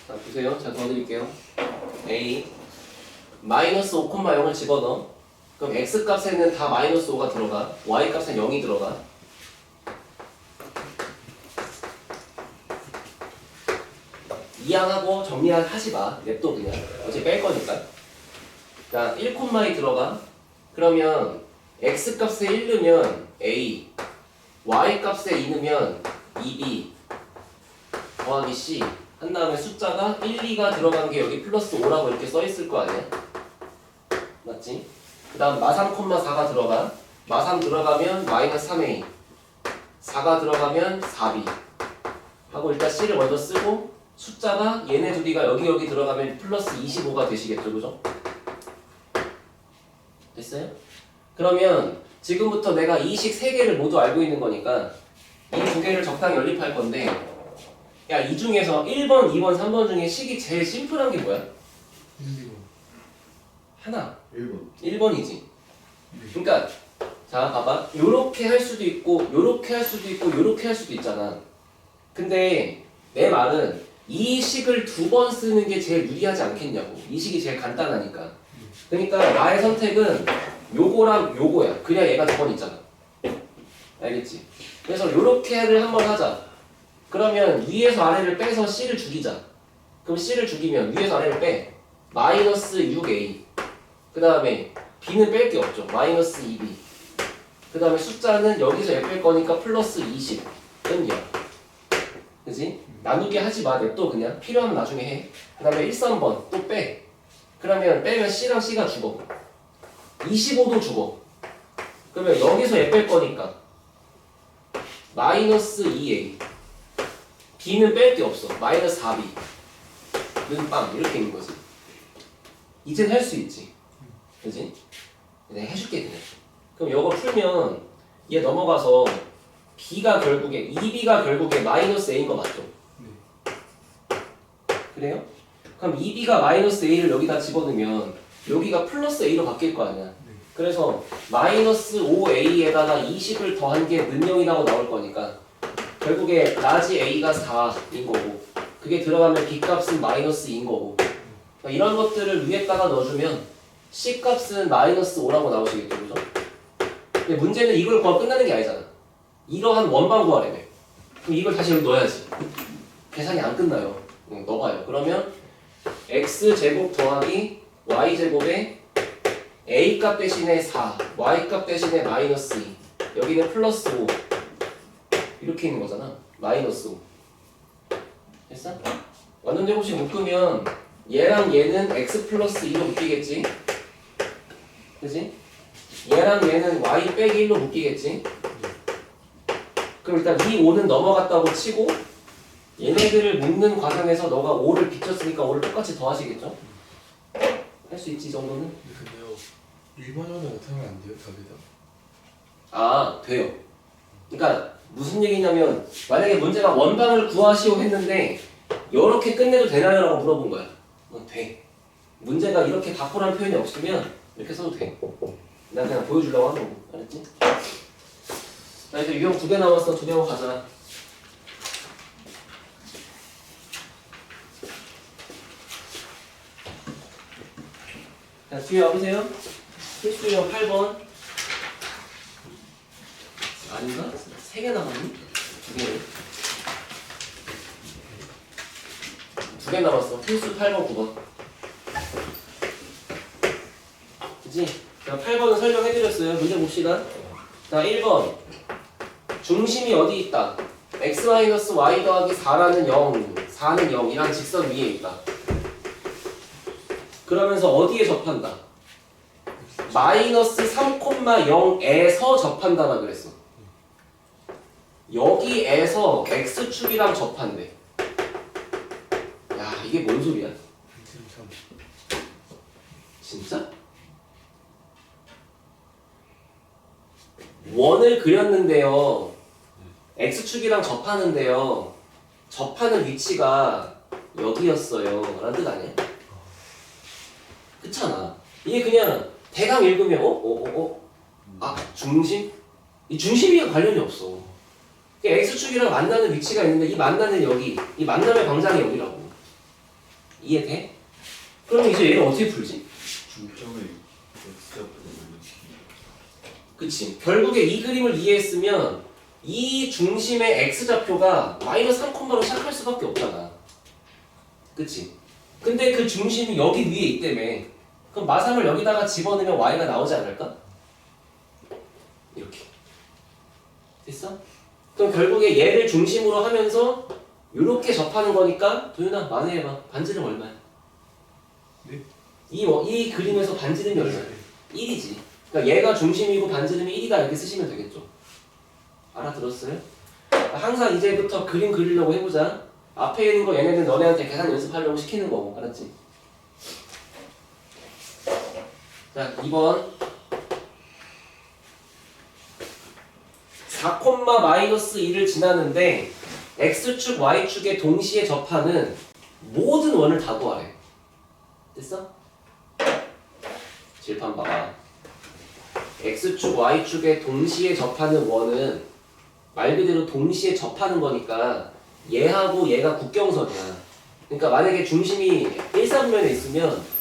자, 보세요. 제가 더 드릴게요. A 마이너스 5,0을 집어넣어. 그럼 x 값에는 다 마이너스 5가 들어가. y 값엔 0이 들어가. 이항하고 정리하지 마. 냅둬 그냥. 어차피 뺄 거니까. 자, 1,2 들어가. 그러면 x 값에 1 넣으면 a, y 값에 2 넣으면 2b 더하기 c 한 다음에 숫자가 1, 2가 들어간 게 여기 플러스 5라고 이렇게 써 있을 거 아니야? 맞지? 그 다음 마3,4가 들어가. 마3 들어가면 마이너스 3a, 4가 들어가면 4b 하고 일단 c를 먼저 쓰고 숫자가 얘네 둘이가 여기 들어가면 플러스 25가 되시겠죠, 그죠? 됐어요? 그러면 지금부터 내가 이 식 3개를 모두 알고 있는 거니까 이 2개를 적당히 연립할 건데, 야, 이 중에서 1번, 2번, 3번 중에 식이 제일 심플한 게 뭐야? 1, 하나. 1번. 1번이지. 그러니까 자, 봐봐. 요렇게 할 수도 있고 요렇게 할 수도 있고 요렇게 할 수도 있잖아. 근데 내 말은 이 식을 2번 쓰는 게 제일 유리하지 않겠냐고. 이 식이 제일 간단하니까. 그러니까 나의 선택은 요거랑 요거야. 그래야 얘가 2번 있잖아. 알겠지? 그래서 요렇게를 한번 하자. 그러면 위에서 아래를 빼서 C를 죽이자. 그럼 C를 죽이면 위에서 아래를 빼. 마이너스 6A. 그 다음에 B는 뺄 게 없죠. 마이너스 2B. 그 다음에 숫자는 여기서 얘 뺄 거니까 플러스 20. 은 0. 그지? 나누기 하지 마. 냅둬 그냥. 필요하면 나중에 해. 그 다음에 1, 3번 또 빼. 그러면 빼면 C랑 C가 죽어. 25도 죽어. 그러면 여기서 얘 뺄 거니까 마이너스 2A. B는 뺄 게 없어. 마이너스 4B. 는 빵. 이렇게 있는 거지. 이젠 할 수 있지. 그지? 내가 해줄게 그냥. 그럼 이거 풀면 얘 넘어가서 B가 결국에 2B가 결국에 마이너스 A인 거 맞죠? 네. 그래요? 그럼 2B가 마이너스 A를 여기다 집어넣으면 여기가 플러스 A로 바뀔 거 아니야. 그래서 마이너스 5A에다가 20을 더한 게 는영이라고 나올 거니까 결국에 라지 A가 4인 거고 그게 들어가면 B 값은 마이너스 2인 거고 그러니까 이런 것들을 위에다가 넣어주면 C 값은 마이너스 5라고 나오시겠죠, 그죠? 근데 문제는 이걸 구하고 끝나는 게 아니잖아. 이러한 원방 구하래며. 그럼 이걸 다시 여기 넣어야지. 계산이 안 끝나요. 넣어봐요. 그러면 x제곱 더하기 y제곱에 a값 대신에 4, y값 대신에 마이너스 2 여기는 플러스 5 이렇게 있는 거잖아. 마이너스 5 됐어? 완전 제곱식 묶으면 얘랑 얘는 x 플러스 2로 묶이겠지? 그지? 얘랑 얘는 y 빼기 1로 묶이겠지? 그럼 일단 이 5는 넘어갔다고 치고 얘네들을 묶는 과정에서 너가 5를 비쳤으니까 5를 똑같이 더하시겠죠? 할 수 있지 이 정도는? 근데요. 일반화는 못하면 안 돼요, 답이다. 아, 돼요. 그러니까 무슨 얘기냐면 만약에 문제가 원방을 구하시오 했는데 이렇게 끝내도 되나요? 라고 물어본 거야. 돼. 문제가 이렇게 바꾸라는 표현이 없으면 이렇게 써도 돼. 난 그냥 보여주려고 하는 거고. 알았지? 자, 이제 유형 2개 남았어. 2개 하고 가자. 자, 뒤에 와보세요. 필수형 8번. 아닌가? 3개 남았니? 2개. 2개 남았어. 필수 8번, 9번. 그치? 자, 8번은 설명해드렸어요. 문제 봅시다. 자, 1번. 중심이 어디 있다? x-y 더하기 4라는 0, 4는 0이란 직선 위에 있다. 그러면서 어디에 접한다? 마이너스 3,0에서 접한다라 그랬어. 여기에서 x축이랑 접한대. 야, 이게 뭔 소리야? 진짜? 원을 그렸는데요. x축이랑 접하는데요. 접하는 위치가 여기였어요. 라는 뜻 아니야? 그렇잖아. 이게 그냥 대강 읽으면 아, 중심? 이 중심이랑 관련이 없어. x축이랑 만나는 위치가 있는데 이 만나는 여기, 이 만남의 광장이 여기라고. 이해돼? 그러면 이제 얘를 어떻게 풀지? 중점을 X좌표로 그치. 결국에 이 그림을 이해했으면 이 중심의 x좌표가 마이너스 3,로 시작할 수밖에 없잖아. 그치. 근데 그 중심이 여기 위에 있다며. 그럼 마삼을 여기다가 집어넣으면 y가 나오지 않을까? 이렇게. 됐어? 그럼 결국에 얘를 중심으로 하면서 이렇게 접하는 거니까 도윤아 만회해봐. 반지름 얼마야? 네? 이 그림에서 반지름이 얼마야? 1이지. 그러니까 얘가 중심이고 반지름이 1이다 이렇게 쓰시면 되겠죠. 알아들었어요? 항상 이제부터 그림 그리려고 해보자. 앞에 있는 거 얘네들 너네한테 계산 연습하려고 시키는 거고. 알았지? 자, 2번 4,-1을 지나는데 x축, y축에 동시에 접하는 모든 원을 다 구하래. 됐어? 질판 봐봐. x축, y축에 동시에 접하는 원은 말 그대로 동시에 접하는 거니까 얘하고 얘가 국경선이야. 그러니까 만약에 중심이 1사분면에 있으면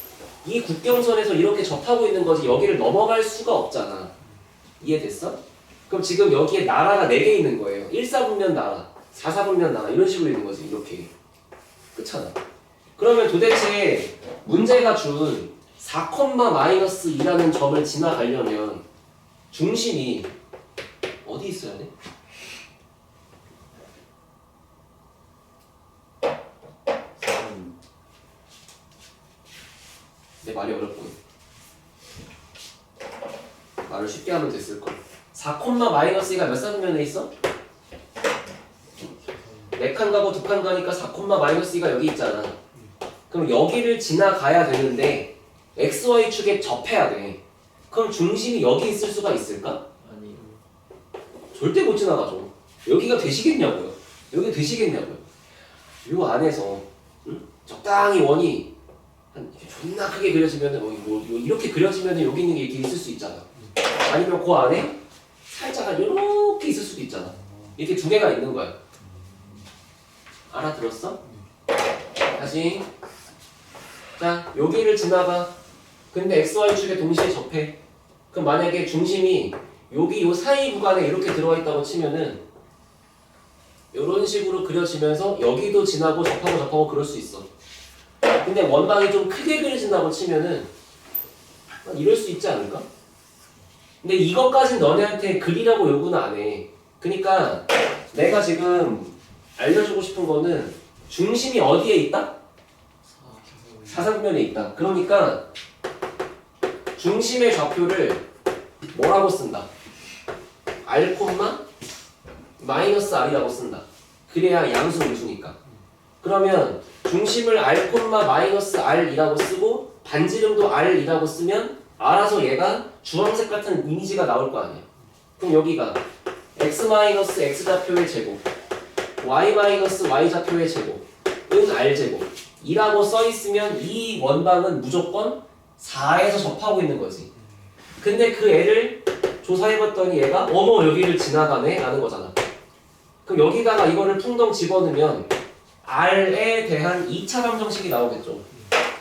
이 국경선에서 이렇게 접하고 있는 거지 여기를 넘어갈 수가 없잖아. 이해됐어? 그럼 지금 여기에 나라가 4개 있는 거예요. 1사분면 나라, 4사분면 나라 이런 식으로 있는 거지. 이렇게. 그렇잖아. 그러면 도대체 문제가 준 4,-2라는 점을 지나가려면 중심이 어디 있어야 돼? 내 말이 어렵군. 말을 쉽게 하면 됐을걸. 4,-2가 몇 사분면에 있어? 4칸 가고 2칸 가니까 4,-2가 여기 있잖아. 그럼 여기를 지나가야 되는데 XY축에 접해야 돼. 그럼 중심이 여기 있을 수가 있을까? 아니요. 절대 못 지나가죠. 여기가 되시겠냐고요. 여기 되시겠냐고요. 요 안에서 적당히 원이 한 존나 크게 그려지면 뭐 이렇게 그려지면 여기 있는 게 이렇게 있을 수 있잖아. 아니면 그 안에 살짝 한 이렇게 있을 수도 있잖아. 이렇게 2개가 있는 거야. 알아들었어? 다시. 자, 여기를 지나가. 근데 XY축에 동시에 접해. 그럼 만약에 중심이 여기 요 사이 구간에 이렇게 들어와 있다고 치면은 이런 식으로 그려지면서 여기도 지나고 접하고 그럴 수 있어. 근데 원방이 좀 크게 그려진다고 치면은 이럴 수 있지 않을까? 근데 이것까진 너네한테 그리라고 요구는 안 해. 그러니까 내가 지금 알려주고 싶은 거는 중심이 어디에 있다? 사사분면에 있다. 그러니까 중심의 좌표를 뭐라고 쓴다? r, 마이너스 r이라고 쓴다. 그래야 양수 음수니까. 그러면 중심을 r, 마이너스 r이라고 쓰고 반지름도 r이라고 쓰면 알아서 얘가 주황색 같은 이미지가 나올 거 아니야. 그럼 여기가 x 마이너스 x 좌표의 제곱, y 마이너스 y 좌표의 제곱, 은 r 제곱 이라고 써 있으면 이 원방은 무조건 4에서 접하고 있는 거지. 근데 그 애를 조사해봤더니 얘가 어머 여기를 지나가네 라는 거잖아. 그럼 여기다가 이거를 풍덩 집어넣으면 R에 대한 2차 방정식이 나오겠죠.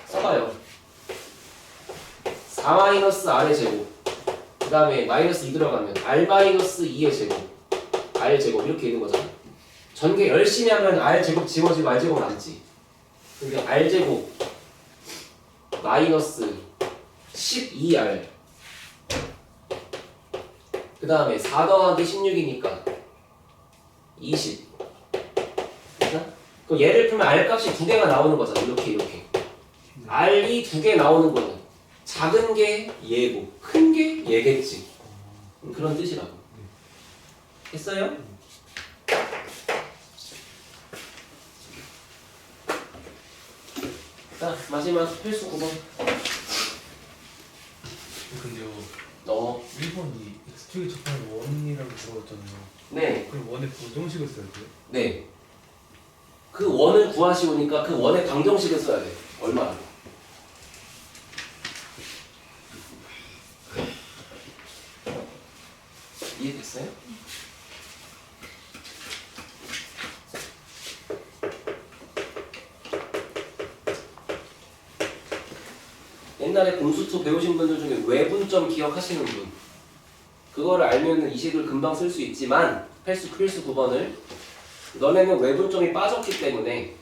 써봐요. 4-r의 제곱 그 다음에 마이너스 2 들어가면 r-2의 제곱 r 제곱 이렇게 있는 거잖아. 전개 열심히 하면 r 제곱 지워지고 r 제곱 남지. 근데 r 제곱 마이너스 12r 그 다음에 4 더하기 16이니까 20. 그렇죠? 그럼 얘를 풀면 r 값이 두 개가 나오는 거잖아. 이렇게 r이 두 개 나오는 거는 작은 게 얘고 큰 게 얘겠지. 그런 뜻이라고. 했어요? 자, 마지막 필수 9번. 근데요, 너. 1번이 x축에 접하는 원이라고 적어졌잖아요. 네. 그럼 원의 부정식을 써야 돼요? 네. 그 원을 구하시오니까 그 원의 방정식을 써야 돼. 얼마나? 이해됐어요? 옛날에 공수처 배우신 분들 중에 외분점 기억하시는 분 그거를 알면 이 식을 금방 쓸 수 있지만 필수 9번을 너네는 외분점이 빠졌기 때문에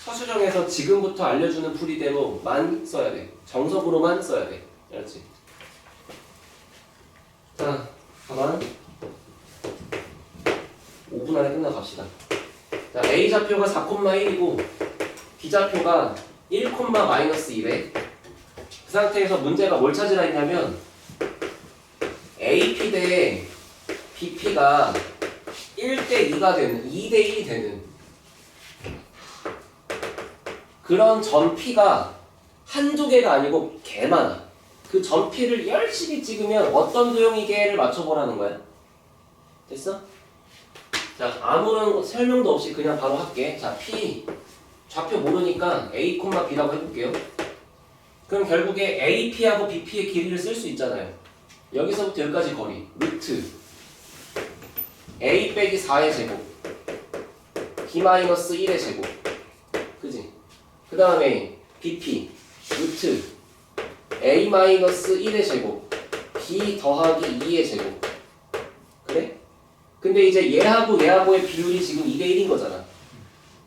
서술형에서 지금부터 알려주는 풀이대로만 써야 돼. 정석으로만 써야 돼. 알았지? 자, 가만 5분 안에 끝나갑시다. 자, A좌표가 4,1이고 B좌표가 1,-1에 그 상태에서 문제가 뭘 찾으라 했냐면 AP 대 BP가 1대 2가 되는 2대 1이 되는 그런 점 P가 한두 개가 아니고 개 많아. 그 점 P를 열심히 찍으면 어떤 도형이게를 맞춰보라는 거야. 됐어? 자, 아무런 설명도 없이 그냥 바로 할게. 자, P 좌표 모르니까 A, B라고 해볼게요. 그럼 결국에 AP하고 BP의 길이를 쓸 수 있잖아요. 여기서부터 여기까지 거리 루트 A 빼기 4의 제곱 B-1의 제곱 그지? 그 다음에 BP 루트 A-1의 제곱 B 더하기 2의 제곱 그래? 근데 이제 얘하고의 비율이 지금 2대 1인 거잖아.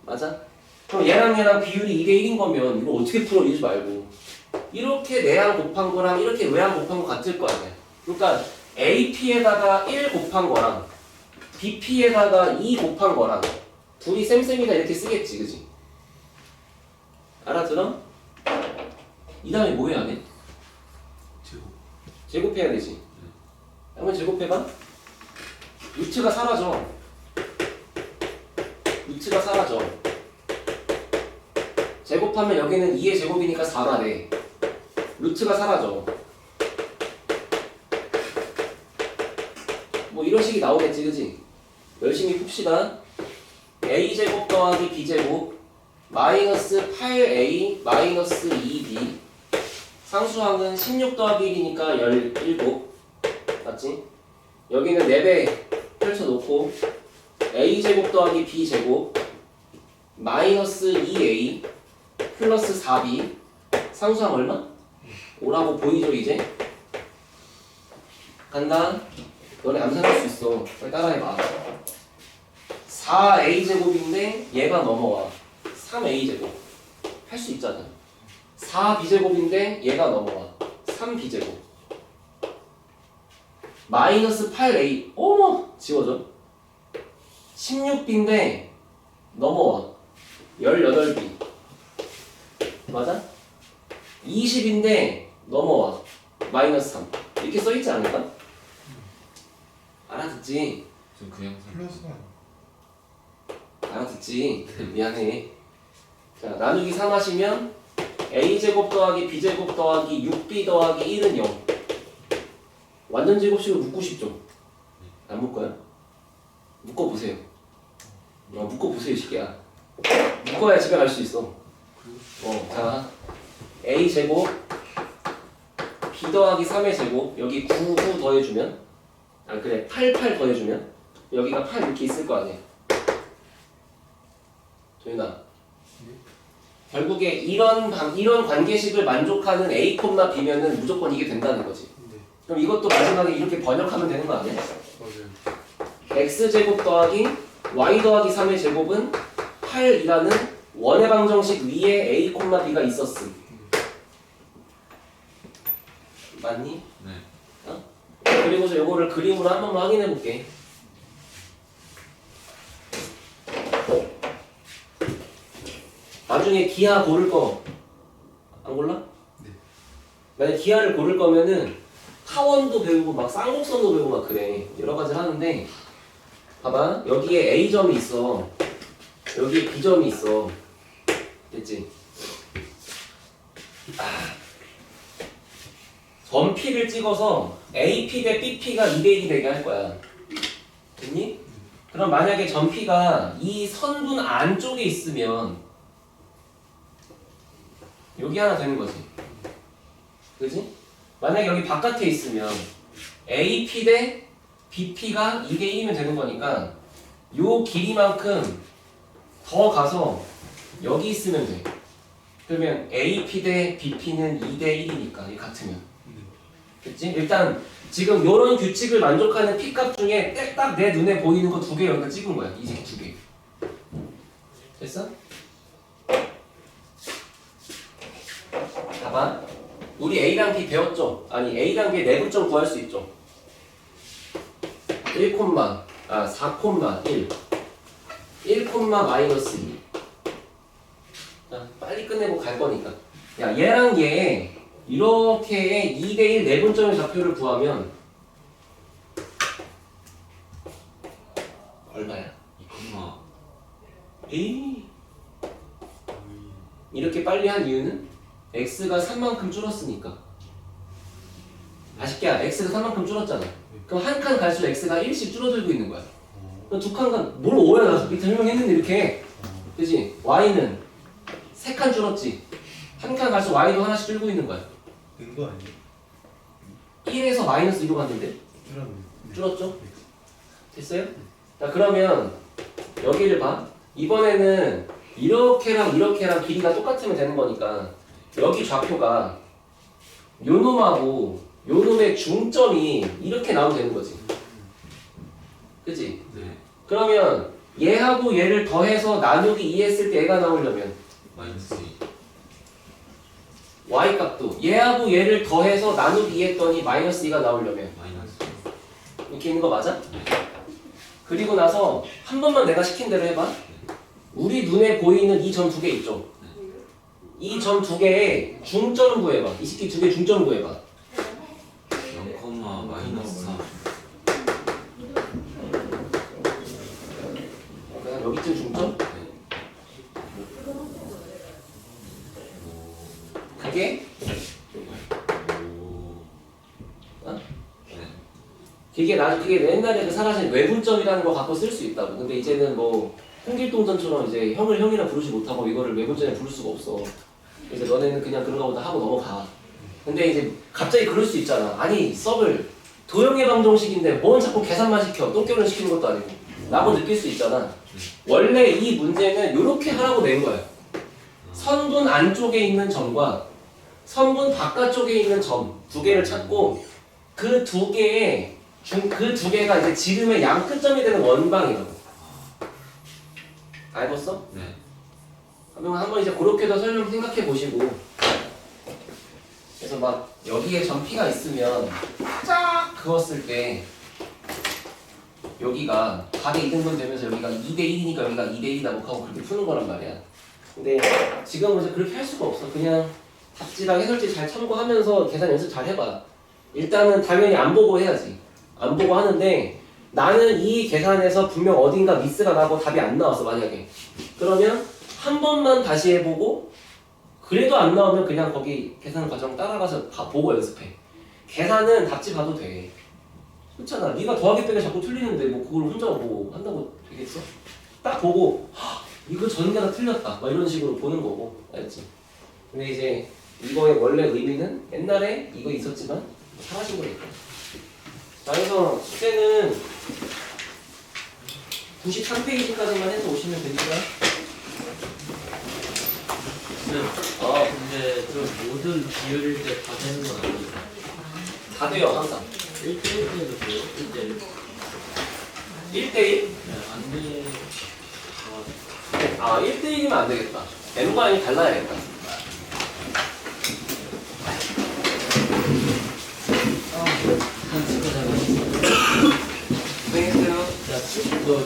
맞아? 그럼 얘랑 비율이 2대 1인 거면 이거 어떻게 풀어? 이러지 말고 이렇게 내항 곱한 거랑 이렇게 외항 곱한 거 같을 거 아니야. 그러니까 AP에다가 1 곱한 거랑 BP에다가 2 곱한 거랑 둘이 쌤쌤이다 이렇게 쓰겠지, 그지? 알아들어? 이 다음에 뭐 해야 돼? 제곱. 제곱해야 되지. 한번 제곱해봐. 루트가 사라져. 루트가 사라져. 제곱하면 여기는 2의 제곱이니까 4가 돼. 루트가 사라져. 뭐 이런 식이 나오겠지, 그지? 열심히 풉시다. a제곱 더하기 b제곱 마이너스 8a 마이너스 2b 상수항은 16 더하기 1이니까 17 맞지? 여기는 4배 펼쳐놓고 a제곱 더하기 b제곱 마이너스 2a 플러스 4b 상수항 얼마? 5라고 보이죠 이제? 간다. 너네 암산할 수 있어. 빨리 따라해봐. 4a제곱인데 얘가 넘어와. 3a제곱. 할 수 있잖아. 4b제곱인데 얘가 넘어와. 3b제곱. 마이너스 8a. 어머! 지워져. 16b인데 넘어와. 18b. 맞아? 20인데 넘어와. 마이너스 3. 이렇게 써있지 않을까? 알아듣지? 좀 그냥 플러스가 알아듣지? 미안해. 자, 나누기 3 하시면 a제곱 더하기 b제곱 더하기 6b 더하기 1은 0. 완전 제곱식으로 묶고 싶죠? 안 묶어요? 묶어보세요. 묶어보세요, 이 새끼야. 묶어야 집에 갈 수 있어. 자, a제곱 b 더하기 3의 제곱 여기 9 더해주면 아 그래 8 더해주면 여기가 8 이렇게 있을 거 아니야. 도윤아 결국에 이런 관계식을 만족하는 A, B면은 무조건 이게 된다는 거지. 네. 그럼 이것도 마지막에 이렇게 번역하면 되는 거 아니야? 맞아요. x제곱 더하기 y 더하기 3의 제곱은 8이라는 원의 방정식 위에 A, B가 있었음. 맞니? 네. 어? 그리고서 요거를 그림으로 한 번만 확인해 볼게. 나중에 기하 고를 거 안 골라? 네. 만약 기하를 고를 거면은 하원도 배우고 막 쌍곡선도 배우고 막 그래. 여러 가지를 하는데 봐봐. 여기에 A점이 있어. 여기에 B점이 있어. 됐지? 점 P를 찍어서 AP 대 BP가 2대1이 되게 할 거야. 됐니? 그럼 만약에 점 P가 이 선분 안쪽에 있으면 여기 하나 되는 거지. 그지? 만약에 여기 바깥에 있으면 AP 대 BP가 2대1이면 되는 거니까 요 길이만큼 더 가서 여기 있으면 돼. 그러면 AP 대 BP는 2대1이니까 같으면. 됐지? 일단 지금 요런 규칙을 만족하는 P값 중에 딱 내 눈에 보이는 거 2개 여기다 찍은 거야. 이제 2개. 됐어? 봐봐. 우리 A랑 B 배웠죠? 아니 A랑 B의 내분점 구할 수 있죠? 4,1 1, 마이너스 2. 자, 빨리 끝내고 갈 거니까. 야, 얘랑 얘 이렇게 2대1 내분점의 좌표를 구하면 얼마야? 2,1. 에이. 이렇게 빨리 한 이유는 x가 3만큼 줄었으니까. 아쉽게 x가 3만큼 줄었잖아. 그럼 한 칸 갈수록 x가 1씩 줄어들고 있는 거야. 그럼 두 칸 뭘 오야 나 밑에 설명했는데 이렇게. 그지? y는 3칸 줄었지. 한 칸 갈수록 y도 하나씩 줄고 있는 거야. 된 거 아니에요? 1에서 마이너스 2로 갔는데 줄었네. 줄었죠? 됐어요? 자 그러면 여기를 봐. 이번에는 이렇게랑 이렇게랑 길이가 똑같으면 되는 거니까 여기 좌표가 요 놈하고 요 놈의 중점이 이렇게 나오면 되는 거지. 그치? 네. 그러면 얘하고 얘를 더해서 나누기 2 했을 때 얘가 나오려면 마이너스 2. y값도 얘하고 얘를 더해서 나누기 2 했더니 마이너스 2가 나오려면 마이너스 이렇게 있는 거 맞아? 그리고 나서 한 번만 내가 시킨 대로 해봐. 우리 눈에 보이는 이 점 2개 있죠? 이 점 2개의 중점 구해봐. 이 새끼 2개 중점 구해봐. 0, 마이너스 4. 그냥 여기쯤 중점? 그게 어? 그게 옛날에 그 사라진 외분점이라는 거 갖고 쓸 수 있다고. 근데 이제는 뭐 홍길동전처럼 이제 형을 형이라 부르지 못하고 이거를 외분점에 부를 수가 없어. 그래서 너네는 그냥 그런가 보다 하고 넘어가. 근데 이제 갑자기 그럴 수 있잖아. 아니 썩을 도형의 방정식인데 뭔 자꾸 계산만 시켜. 똥결을 시키는 것도 아니고 라고 느낄 수 있잖아. 원래 이 문제는 이렇게 하라고 낸 거야. 선분 안쪽에 있는 점과 선분 바깥쪽에 있는 점 2개를 찾고 그 2개의 그 2개가 이제 지름의 양 끝점이 되는 원방이라고. 알겠어? 네. 한번 이제 그렇게도 설명 생각해 보시고. 그래서 막 여기에 점 P가 있으면 쫙 그었을 때 여기가 각의 이등분 되면서 여기가 2대1이니까 여기가 2대1이라고 하고 그렇게 푸는 거란 말이야. 근데 지금은 이제 그렇게 할 수가 없어. 그냥 답지랑 해설지 잘 참고하면서 계산 연습 잘 해봐. 일단은 당연히 안 보고 해야지. 안 보고 하는데 나는 이 계산에서 분명 어딘가 미스가 나고 답이 안 나왔어 만약에. 그러면 한 번만 다시 해보고 그래도 안 나오면 그냥 거기 계산 과정 따라가서 다 보고 연습해. 계산은 답지 봐도 돼. 그렇잖아. 네가 더하기 빼기 자꾸 틀리는데 뭐 그걸 혼자 보고 한다고 되겠어? 딱 보고 이거 전개가 틀렸다 막 이런 식으로 보는 거고. 알지? 근데 이제 이거의 원래 의미는 옛날에 이거 있었지만 사라진 거니까. 자, 그래서 숙제는 93페이지까지만 해서 오시면 되니까 근데 저 모든 비율일 때 다 되는 건 아니죠. 다 돼요 항상. 1대1 때도 돼요. 1대1. 1대1? 네, 안 돼. 아 1대1이면 안 되겠다. n과 n이 달라야겠다. 한 친구 잘 맞았어. 고생했어요. 야, 너